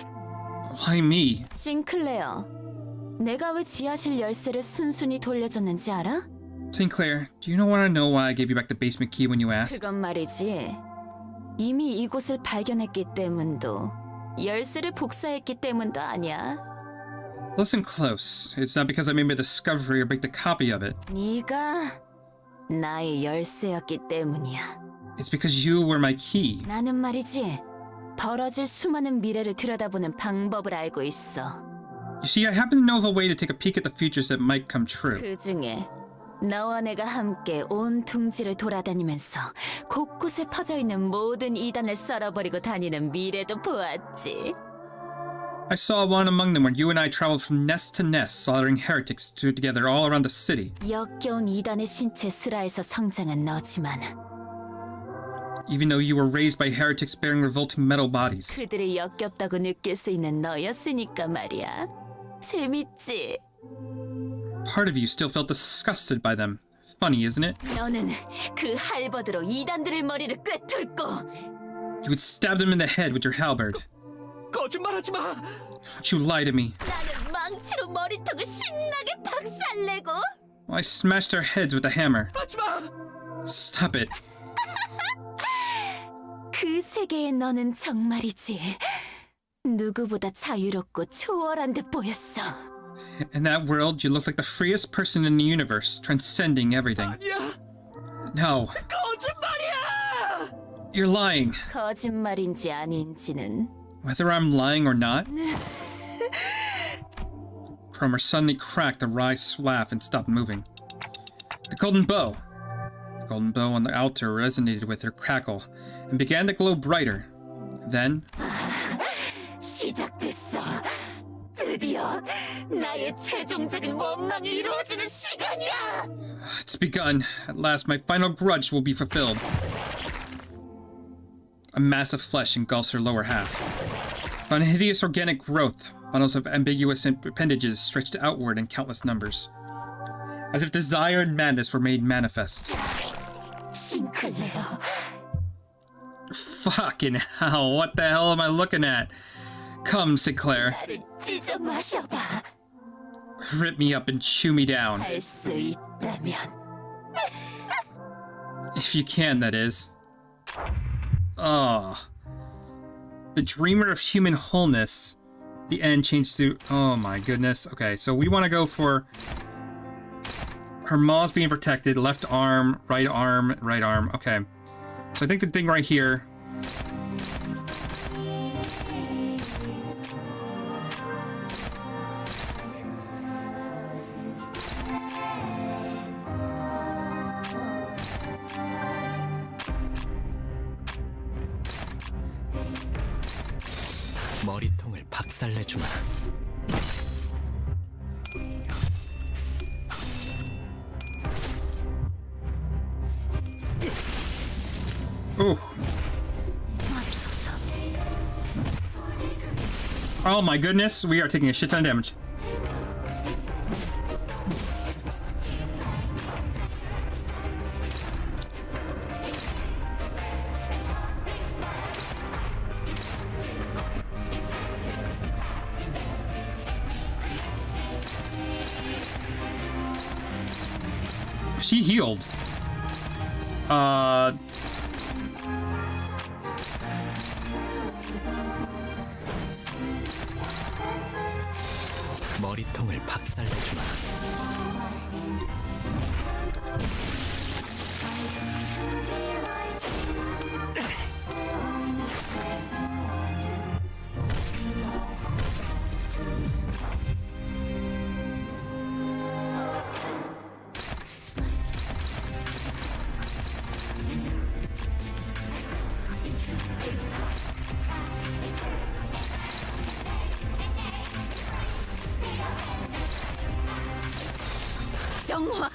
Why me? 싱클레어, 내가 왜 지하실 열쇠를 순순히 돌려줬는지 알아? Sinclair, do you want to know why I gave you back the basement key when you asked? 그건 말이지. 이미 이곳을 발견했기 때문도, 열쇠를 복사했기 때문도 아니야. Listen close. It's not because I made a discovery or baked a copy of it. 네가 나의 열쇠였기 때문이야. It's because you were my key. 나는 말이지, 벌어질 수많은 미래를 들여다보는 방법을 알고 있어. You see, I happen to know of a way to take a peek at the futures that might come true. 그 중에 너와 내가 함께 온 둥지를 돌아다니면서 곳곳에 퍼져있는 모든 이단을 썰어버리고 다니는 미래도 보았지. I saw one among them when you and I traveled from nest to nest, slaughtering heretics together all around the city. 역겨운 이단의 신체 슬하에서 성장한 너지만 Even though you were raised by heretics bearing revolting metal bodies. 그들이 역겹다고 느낄 수 있는 너였으니까 말이야. 재밌지? Part of you still felt disgusted by them. Funny, isn't it? 너는 그 할버드로 이단들의 머리를 꿰뚫고 You would stab them in the head with your halberd. 거짓말하지 마. Don't you lie to me. 나는 망치로 머리통을 신나게 박살내고 I smashed their heads with a hammer. 하지 마. Stop it. 그 세계의 너는 정말이지 누구보다 자유롭고 초월한 듯 보였어. In that world, you looked like the freest person in the universe, transcending everything. 아니야. No, 거짓말이야. you're lying. 거짓말인지 아닌지는 Whether I'm lying or not? Cromer suddenly cracked a wry laugh and stopped moving. The golden bow. The golden bow on the altar resonated with her crackle and began to glow brighter. Then, 시작됐어. 드디어 나의 최종적인 원망이 이루어지는 시간이야. it's begun. At last, my final grudge will be fulfilled. A mass of flesh engulfs her lower half. On hideous organic growth, bundles of ambiguous appendages stretched outward in countless numbers. As if desire and madness were made manifest. 싱클레어, Fucking hell, what the hell am I looking at? Come, Sinclair. 나를 찢어 마셔봐. Rip me up and chew me down. 할 수 있다면. If you can, that is. Oh. The dreamer of human wholeness. The end changed to... Oh my goodness. Okay, so we want to go for... Her maw's being protected. Left arm, right arm, right arm. Okay. So I think the thing right here... 머리통을 박살내주마. Ooh. Oh my goodness, we are taking a shit ton of damage. She healed. 머리통을 박살내주마. 정화.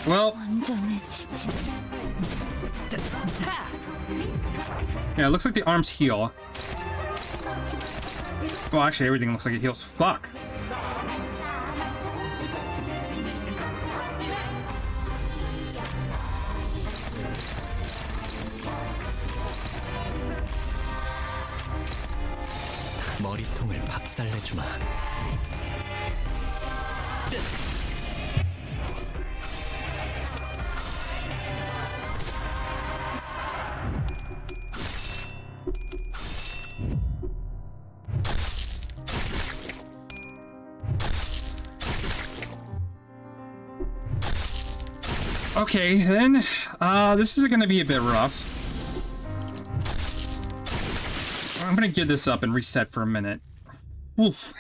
Well, 완전해지지. yeah, it looks like the arms heal. Well, actually, everything looks like it heals. Fuck. 머리통을 박살내주마. Okay, then, this is gonna be a bit rough. I'm gonna give this up and reset for a minute. Oof.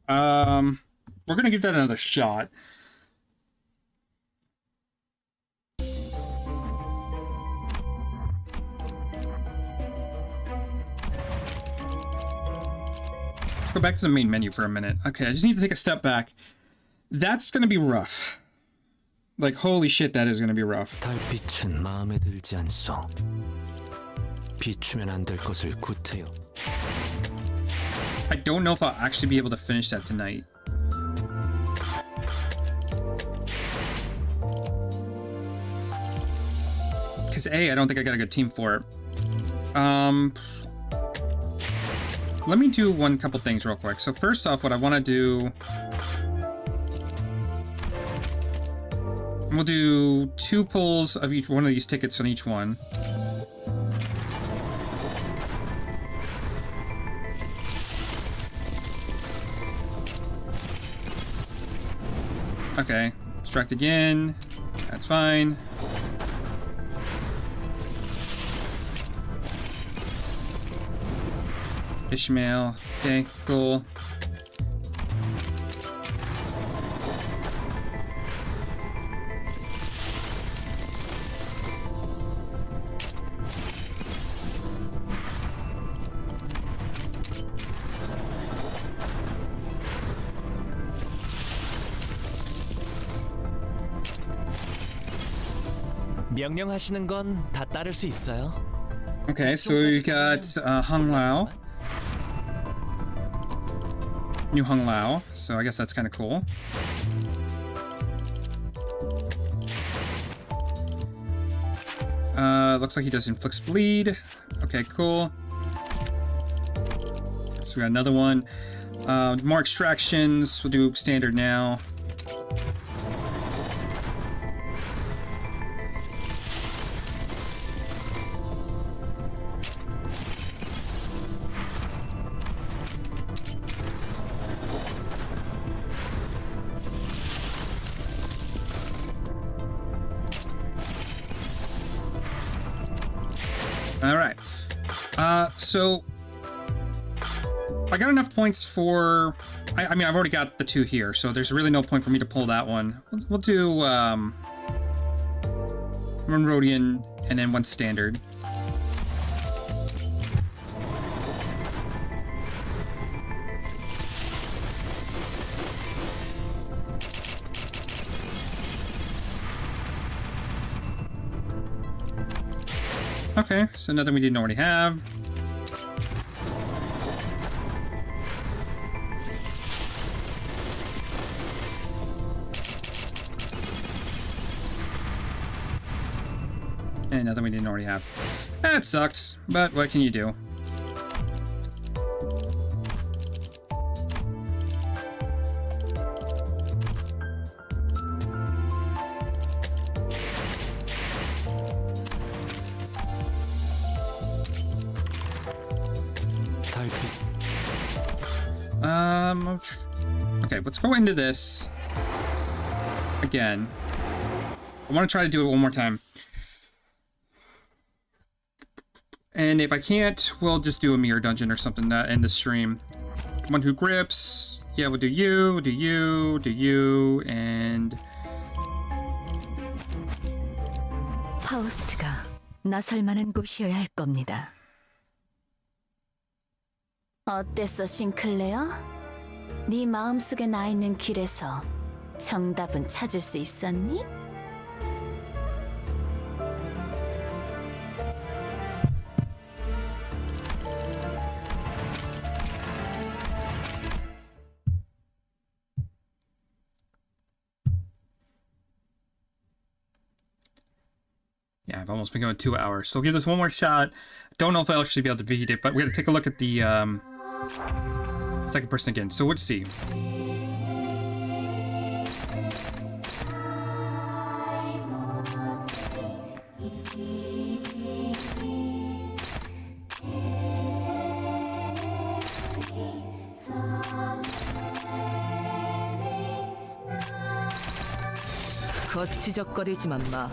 We're gonna give that another shot. Go back to the main menu for a minute. Okay, I just need to take a step back. That's gonna be rough. Like, holy shit, that is gonna be rough. 달빛은 마음에 들지 않소. 비추면 안 될 것을 구태여. I don't know if I'll actually be able to finish that tonight. Because A, I don't think I got a good team for it. Let me do one couple things real quick. So first off, what I want to do... We'll do 2 pulls of each one of these tickets on each one. Okay, extract again. That's fine. Ishmael. Okay, cool. 명령하시는 건 다 따를 수 있어요. Okay, so we got Hung Lao. New Hung Lao, so I guess that's kind of cool. Looks like he does inflicts bleed. Okay, cool. So we got another one. More extractions. We'll do standard now. Alright. So I got enough points for... I mean, I've already got the 2 here, so there's really no point for me to pull that one. We'll do one Rhodian and then 1 standard. Okay, so nothing we didn't already have. And nothing we didn't already have. That sucks, but what can you do? Okay, let's go into this again. I want to try to do it one more time. And if I can't, we'll just do a mirror dungeon or something in the stream. One who grips. Yeah, we'll do you, and... 파우스트가 나설 만한 곳이어야 할 겁니다. 어땠어, 싱클레어? 네 마음속에 나 있는 길에서 정답은 찾을 수 있었니? Yeah, I've almost been going 2 hours. So we'll give this one more shot. Don't know if I'll actually be able to beat it, but we're going to take a look at the second person again. So let's see. 거치적거리지만 마.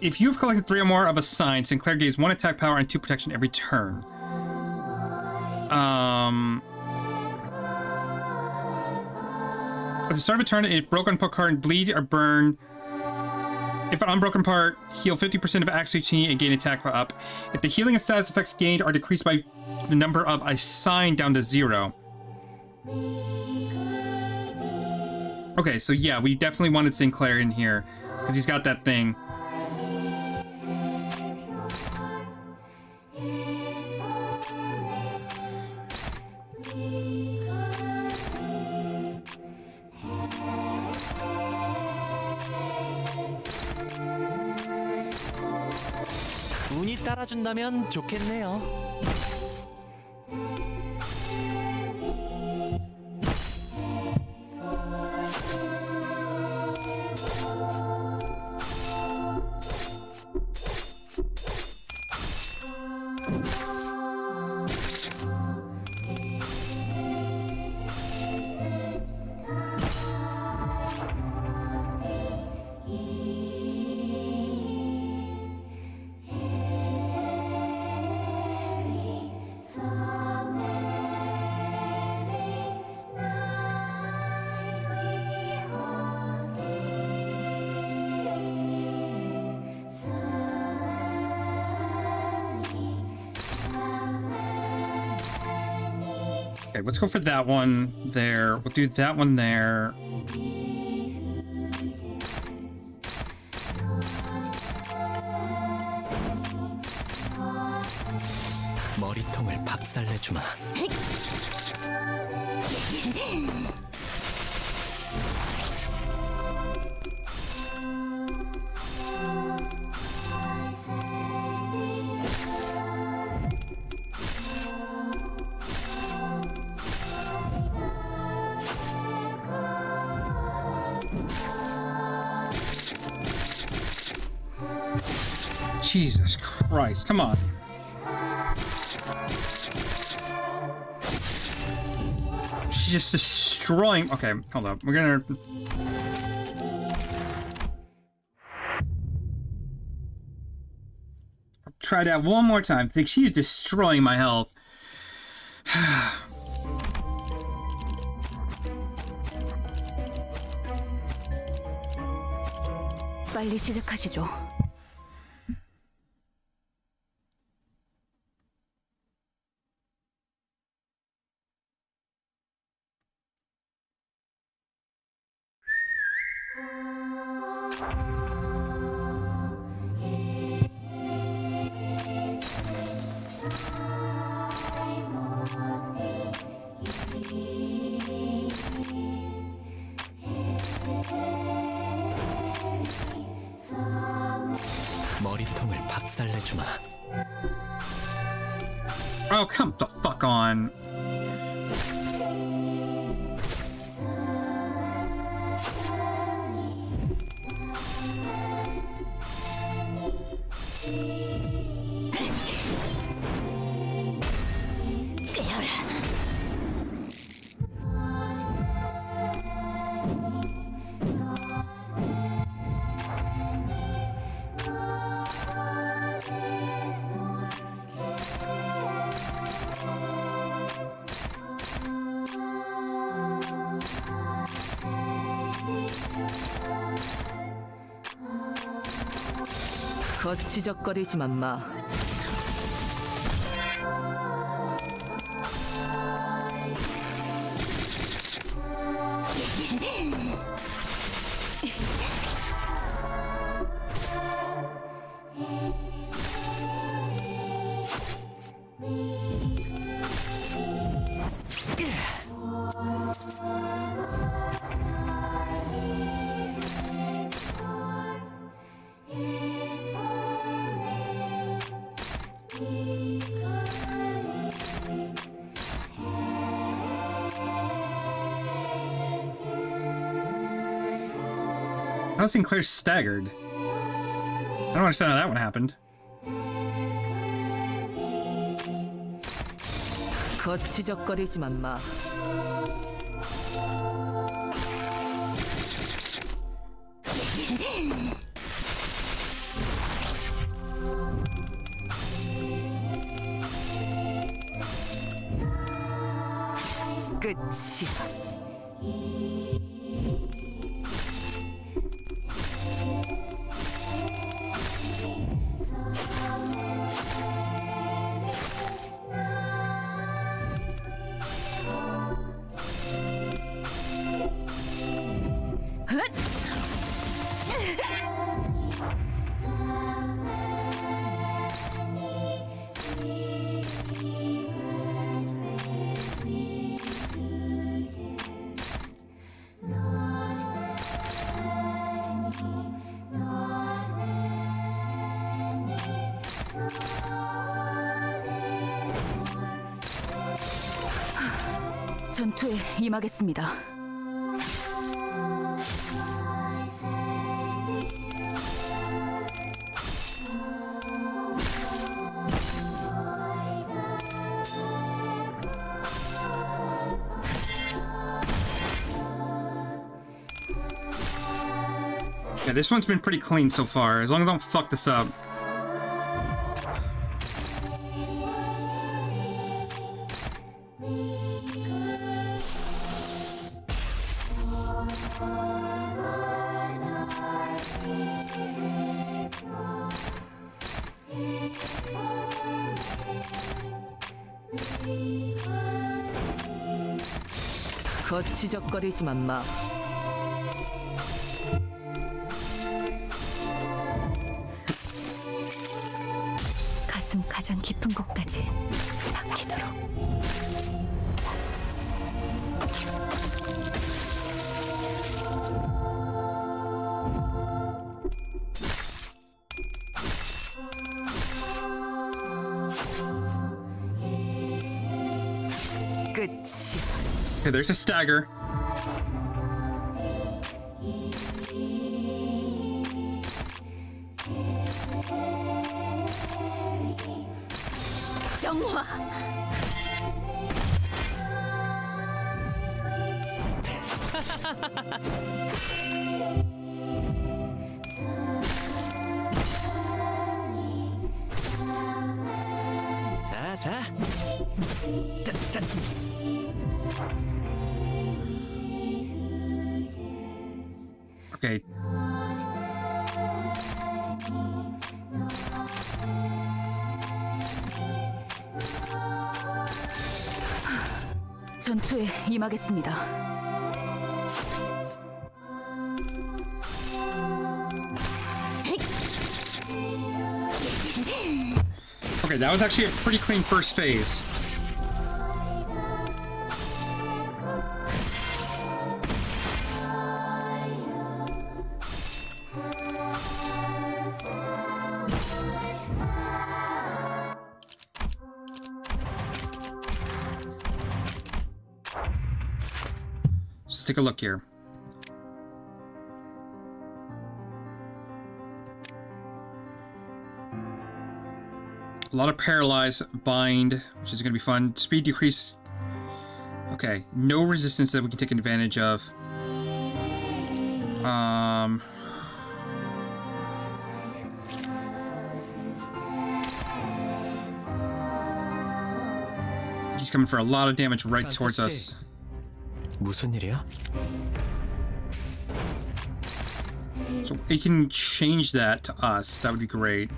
If you've collected 3 or more of a sign, Sinclair gains 1 attack power and 2 protection every turn. At the start of a turn, if broken part and bleed or burn, if an unbroken part, heal 50% of axe HP and gain attack power up. If the healing and status effects gained are decreased by the number of a sign down to 0. Okay, so yeah, we definitely wanted Sinclair in here because he's got that thing. 운이 따라준다면 좋겠네요. Okay, let's go for that one there. We'll do that one there. 머리통을 박살내주마. Jesus Christ, come on. She's just destroying. Okay, hold up. We're gonna. Try that one more time. I think she's destroying my health. 빨리 시작하시죠. 머리통을 박살내주마. Oh, come the fuck on. 거치적거리지만 마. How Sinclair's staggered? I don't understand how that one happened. 거치적거리지만 마. 끝이야. 전투에 임하겠습니다. Yeah, this one's been pretty clean so far, as long as I don't fuck this up. 거치적거리지만 마. 가슴 가장 깊은 곳까지 박히도록. 끝이야. Okay, there's a stagger. 정화. 자. Okay. 전투에 임하겠습니다. Okay, that was actually a pretty clean first phase. let's take a look here. A lot of paralyze, bind, which is going to be fun. Speed decrease. Okay, no resistance that we can take advantage of. He's coming for a lot of damage right towards us. 무슨 일이야? So he can change that to us. That would be great.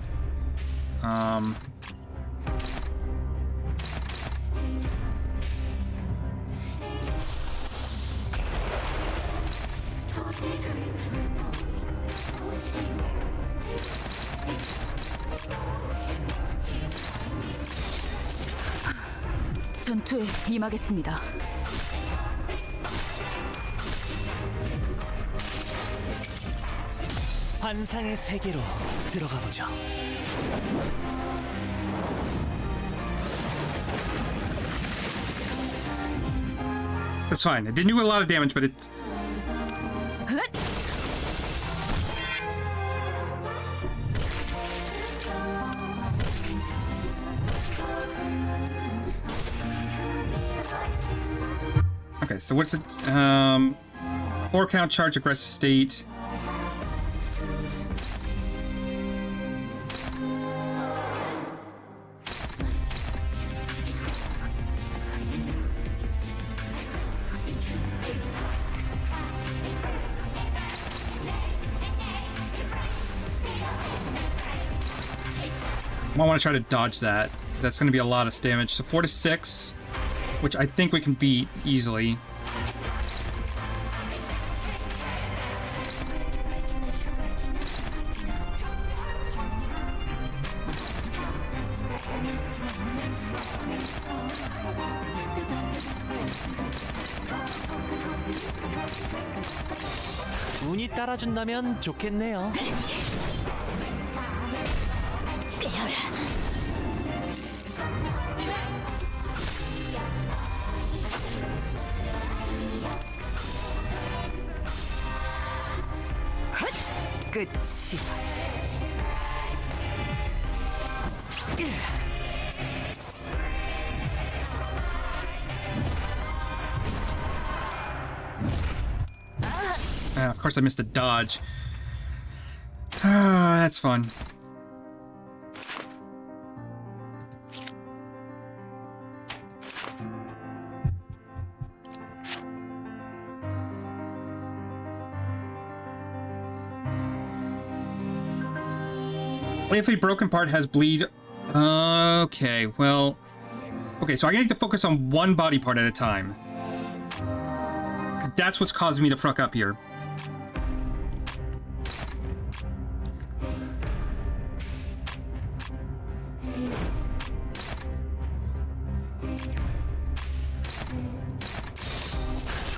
전투에 임하겠습니다. 환상의 세계로 들어가 보죠. That's fine. It didn't do a lot of damage, but it. Okay, so what's it? 4 count charge, aggressive state. I want to try to dodge that, because that's going to be a lot of damage. So 4 to 6, which I think we can beat easily. 운이 따라준다면 좋겠네요. 끝이. Of course I missed a dodge. Ah, that's fun. Every broken part has bleed. Okay, well... Okay, so I need to focus on one body part at a time. 'Cause that's what's causing me to fuck up here.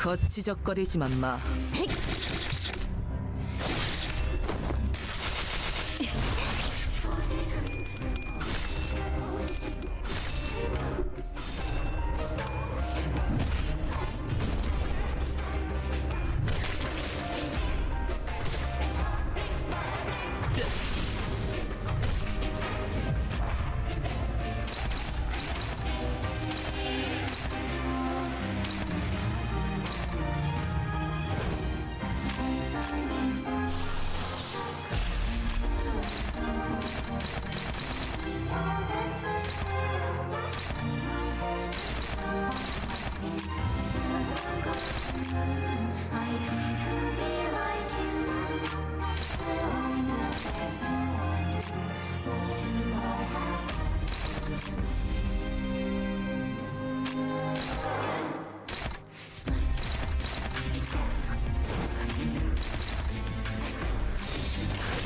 거치적거리지만 마.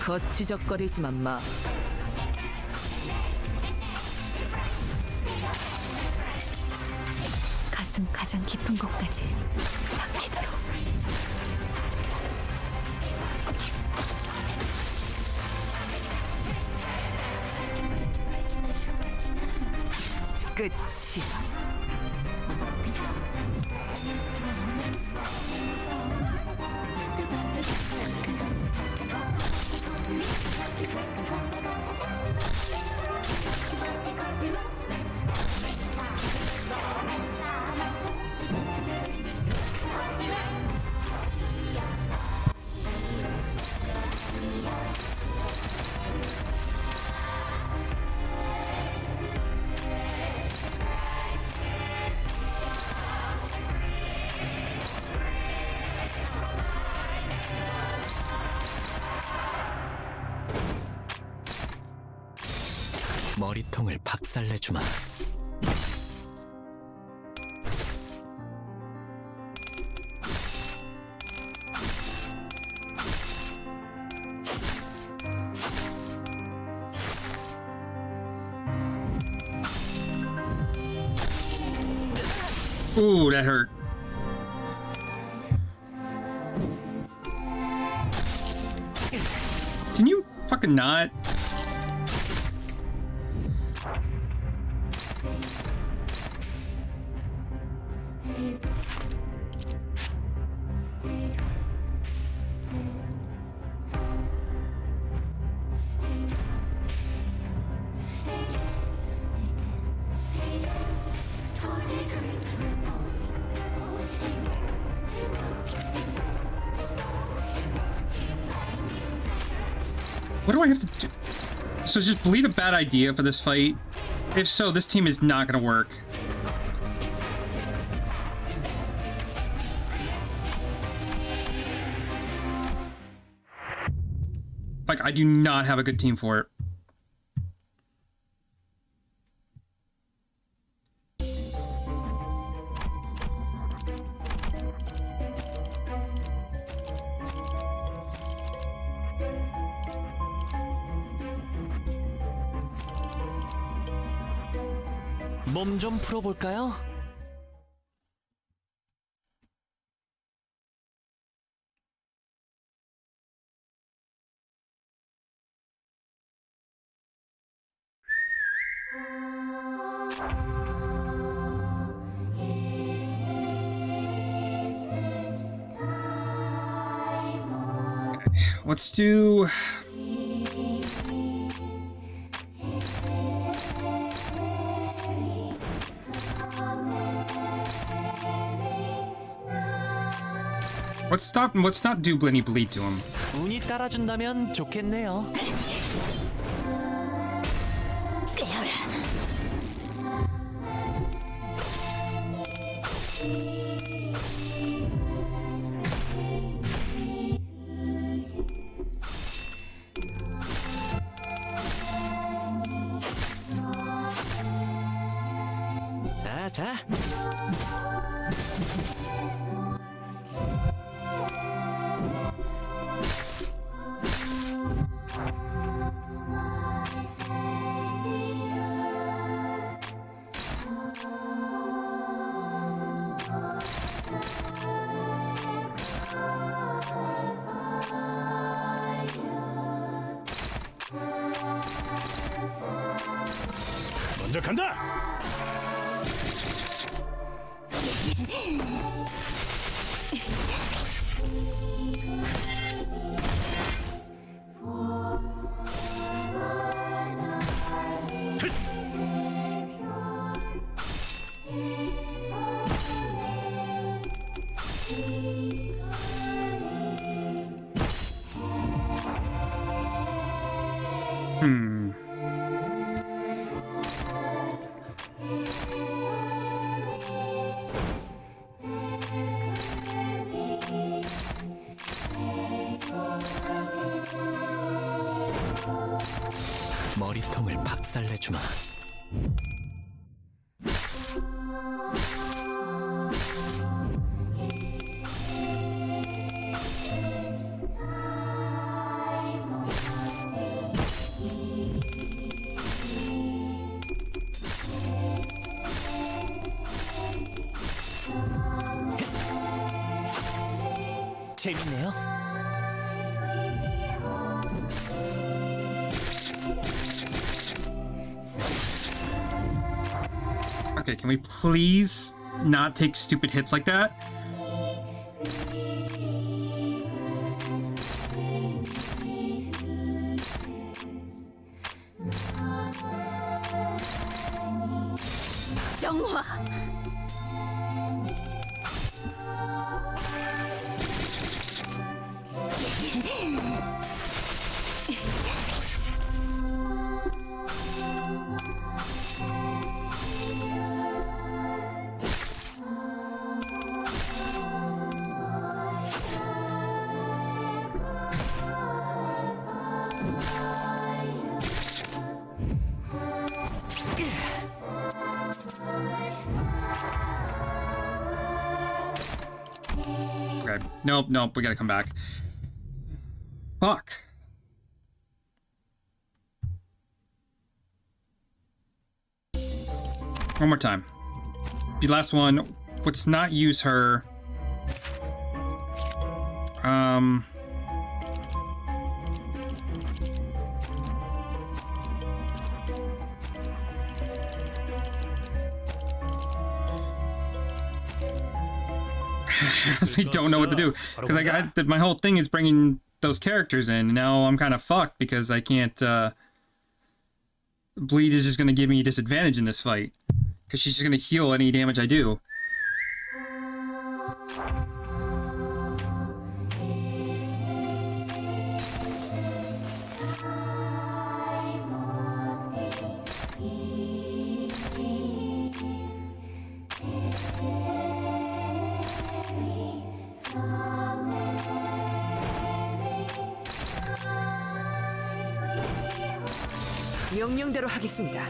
거치적거리지만 마. 가슴 가장 깊은 곳까지 박히도록. 끝이다. 머리통을 박살내주마. Ooh, that hurt. Can you fucking not? What do I have to do? So is just bleed a bad idea for this fight? If so, this team is not gonna work. Like, I do not have a good team for it. 몸 좀 풀어볼까요? Let's do... Let's not do Blinny Bleed to him. 운이 따라준다면 좋겠네요. 자. 먼저 간다. 머리통을 박살내주마. 재밌네요. Okay, can we please not take stupid hits like that? 정화. Okay. Nope, nope, we gotta come back. Fuck. One more time. The last one. Let's not use her. I honestly don't know what to do, because I got my whole thing is bringing those characters in, and now I'm kind of fucked because I can't. Bleed is just gonna give me a disadvantage in this fight, because she's just gonna heal any damage I do. 명령대로 하겠습니다.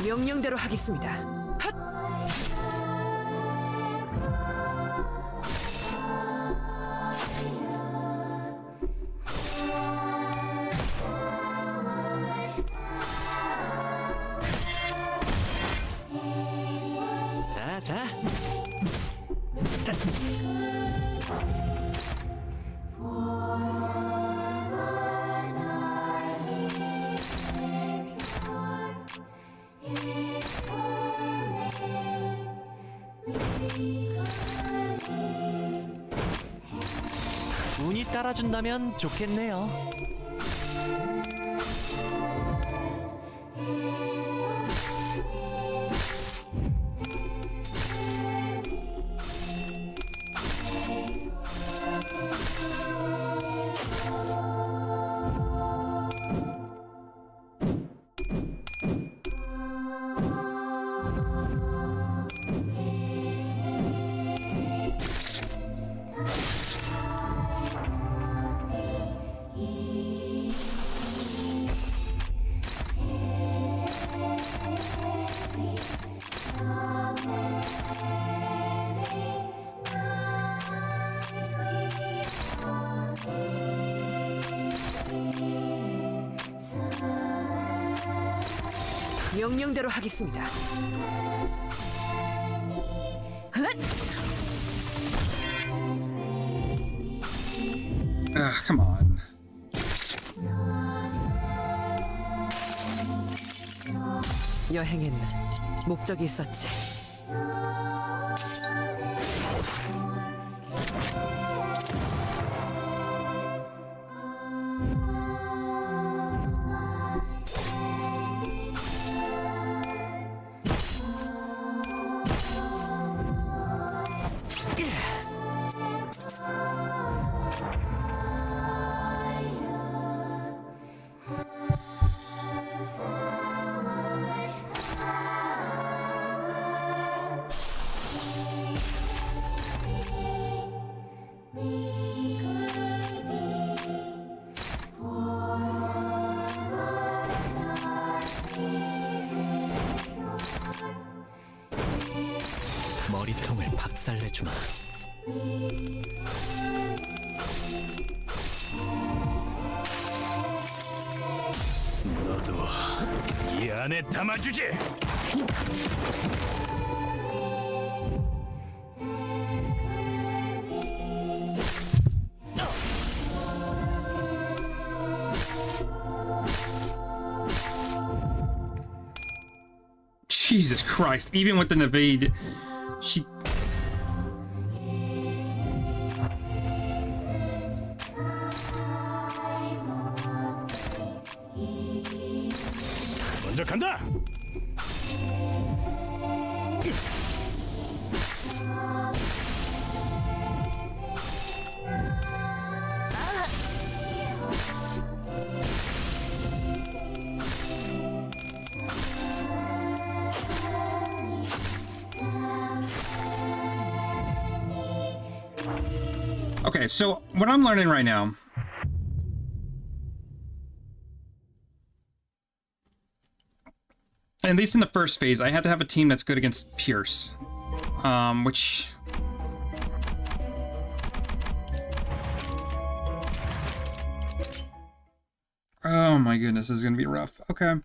명령대로 하겠습니다. 핫! 자, 자. 운이 따라준다면 좋겠네요. 명령대로 하겠습니다. Come on. 여행엔 목적이 있었지. 머리통을 박살내주마. 너도 이 안에 담아주지. Jesus Christ, even with an evade, she... 먼저 간다. Okay, so what I'm learning right now, at least in the first phase, I had to have a team that's good against Pierce, which... Oh my goodness, this is gonna be rough. Okay.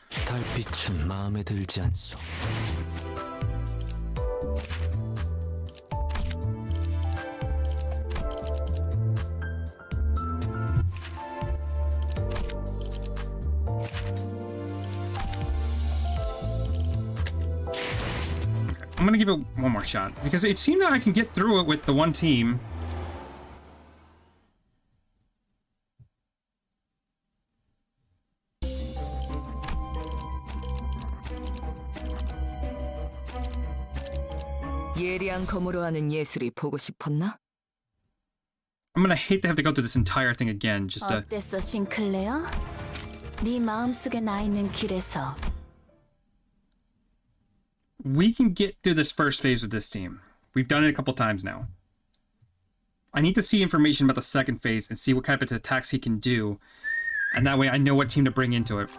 달빛은 마음에 들지 않소. I'm gonna give it one more shot because it seemed that I can get through it with the one team. 예리한 검으로 하는 예술이 보고 싶었나? I'm gonna hate to have to go through this entire thing again just to... 어땠어, 싱클레어? 네 마음속에 나 있는 길에서 We can get through this first phase with this team. We've done it a couple times now. I need to see information about the second phase and see what kind of attacks he can do. And that way I know what team to bring into it.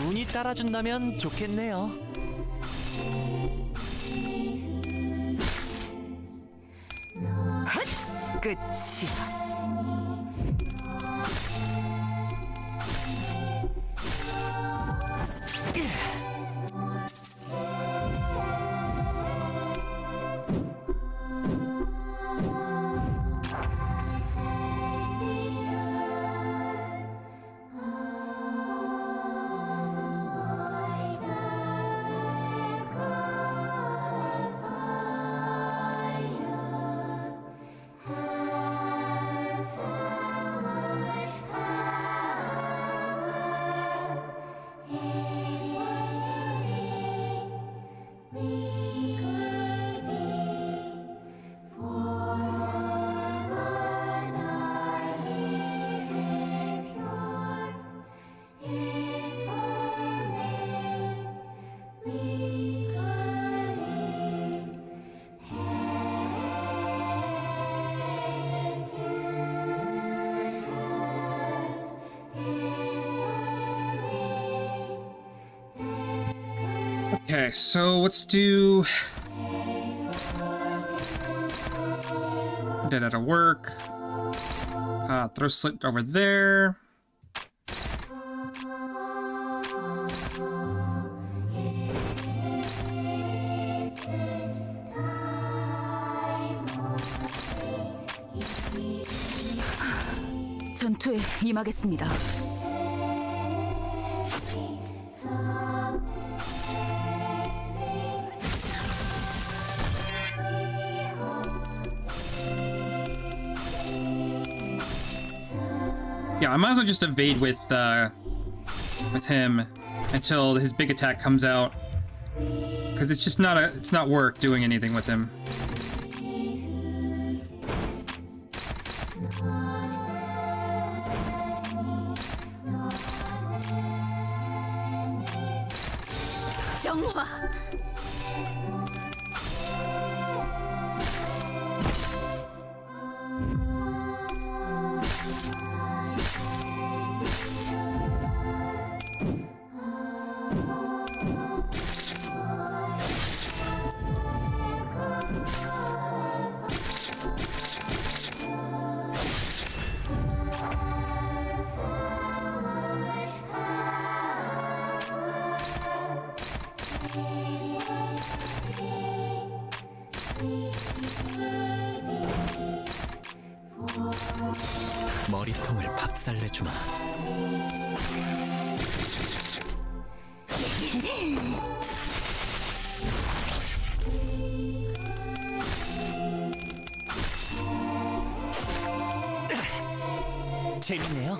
운이 따라준다면 좋겠네요. 끝이야. Okay, so let's do... Dead out of work. Throw slit over there. 전투에 임하겠습니다. Yeah, I might as well just evade with him until his big attack comes out, because it's just not it's not worth doing anything with him. 정화. 머리통을 박살내주마. 재밌네요.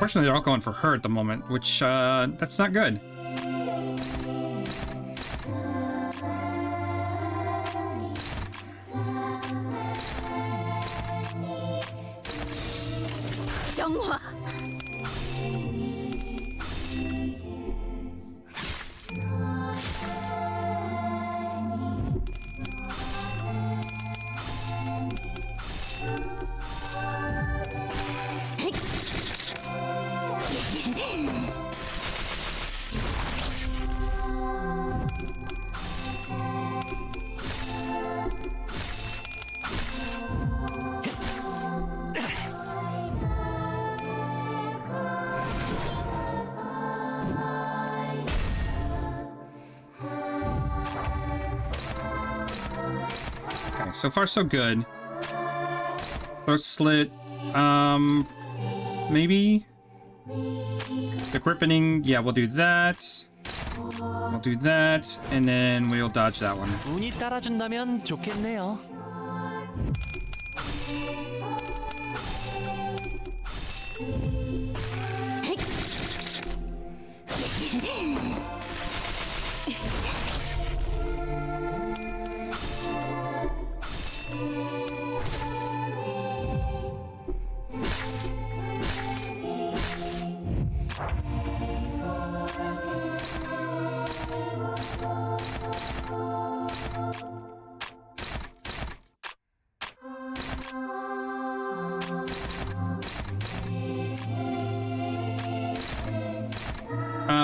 Fortunately, they're all going for her at the moment, which, that's not good. 정화. Okay, so far so good. Throat slit, maybe? The grippening, yeah, we'll do that. We'll do that, and then we'll dodge that one. 운이 따라준다면 좋겠네요.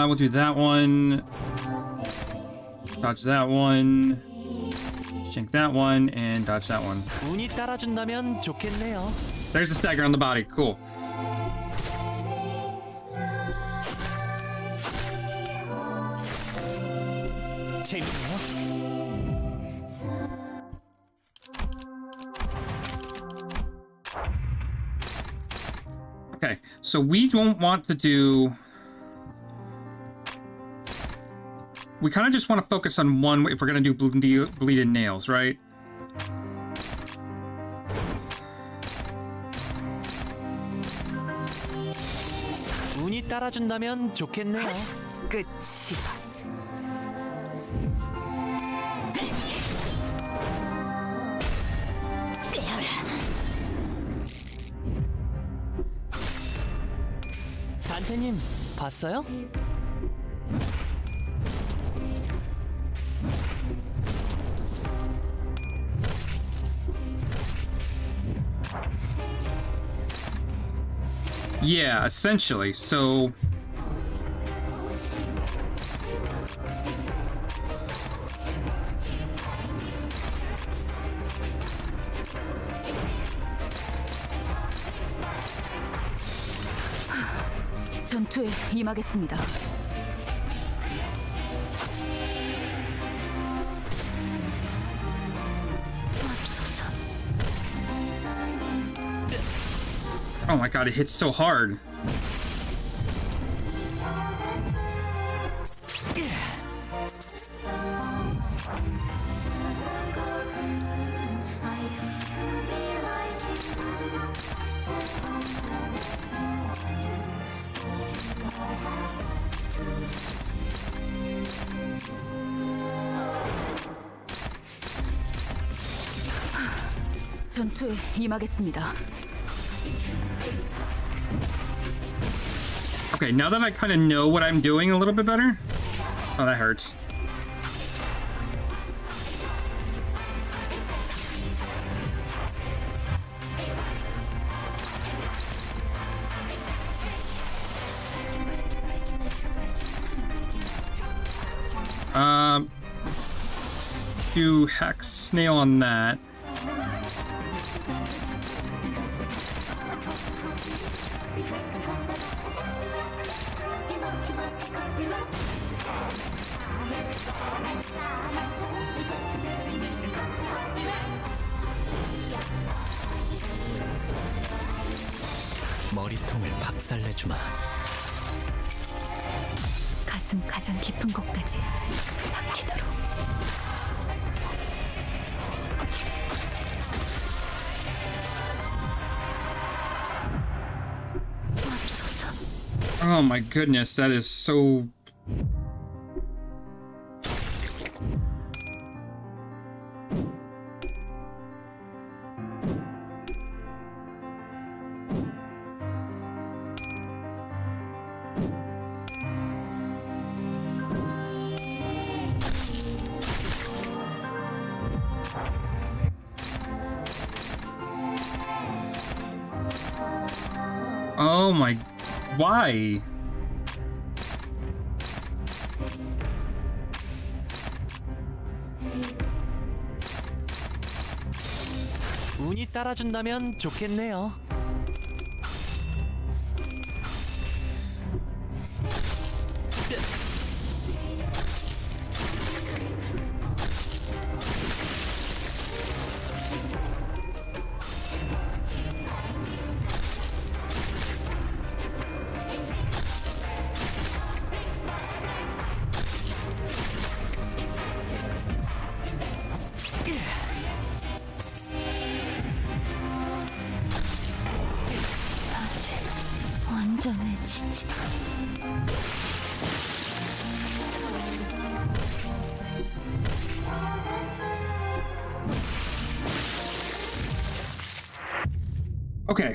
We'll do that one. Dodge that one. Shank that one, and dodge that one. 운이 따라준다면 좋겠네요. There's a stagger on the body. Cool. 재밌네요. Okay, so we don't want to do... We kind of just want to focus on one if we're going to do bleeding nails, right? 운이 따라준다면 좋겠네요. 끝이다. 단테님, 봤어요? Yeah, essentially. So... 전투에 임하겠습니다. Oh my god, it hits so hard. 전투에 임하겠습니다. Okay, now that I kind of know what I'm doing a little bit better... Oh, that hurts. Do hack snail on that. 머리통을 박살내주마. 가슴 가장 깊은 곳까지 박히도록. 맙소사. Oh my goodness, that is so... Oh my... Why? 운이 따라준다면 좋겠네요. 완전해 지지. Okay.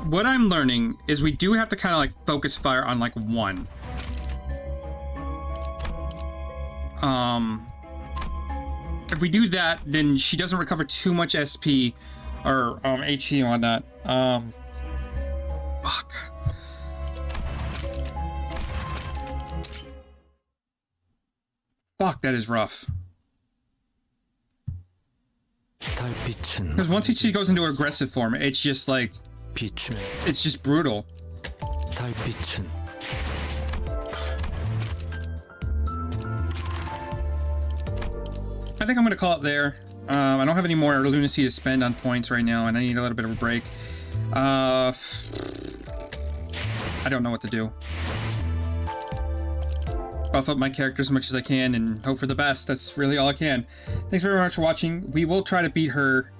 What I'm learning is we do have to kind of like focus fire on like one. If we do that, then she doesn't recover too much SP or HP on that. Fuck. Fuck, that is rough. Because once she goes into aggressive form, it's just like... It's just brutal. I think I'm going to call it there. I don't have any more lunacy to spend on points right now, and I need a little bit of a break. I don't know what to do. Buff up my character as much as I can and hope for the best. That's really all I can. Thanks very much for watching. We will try to beat her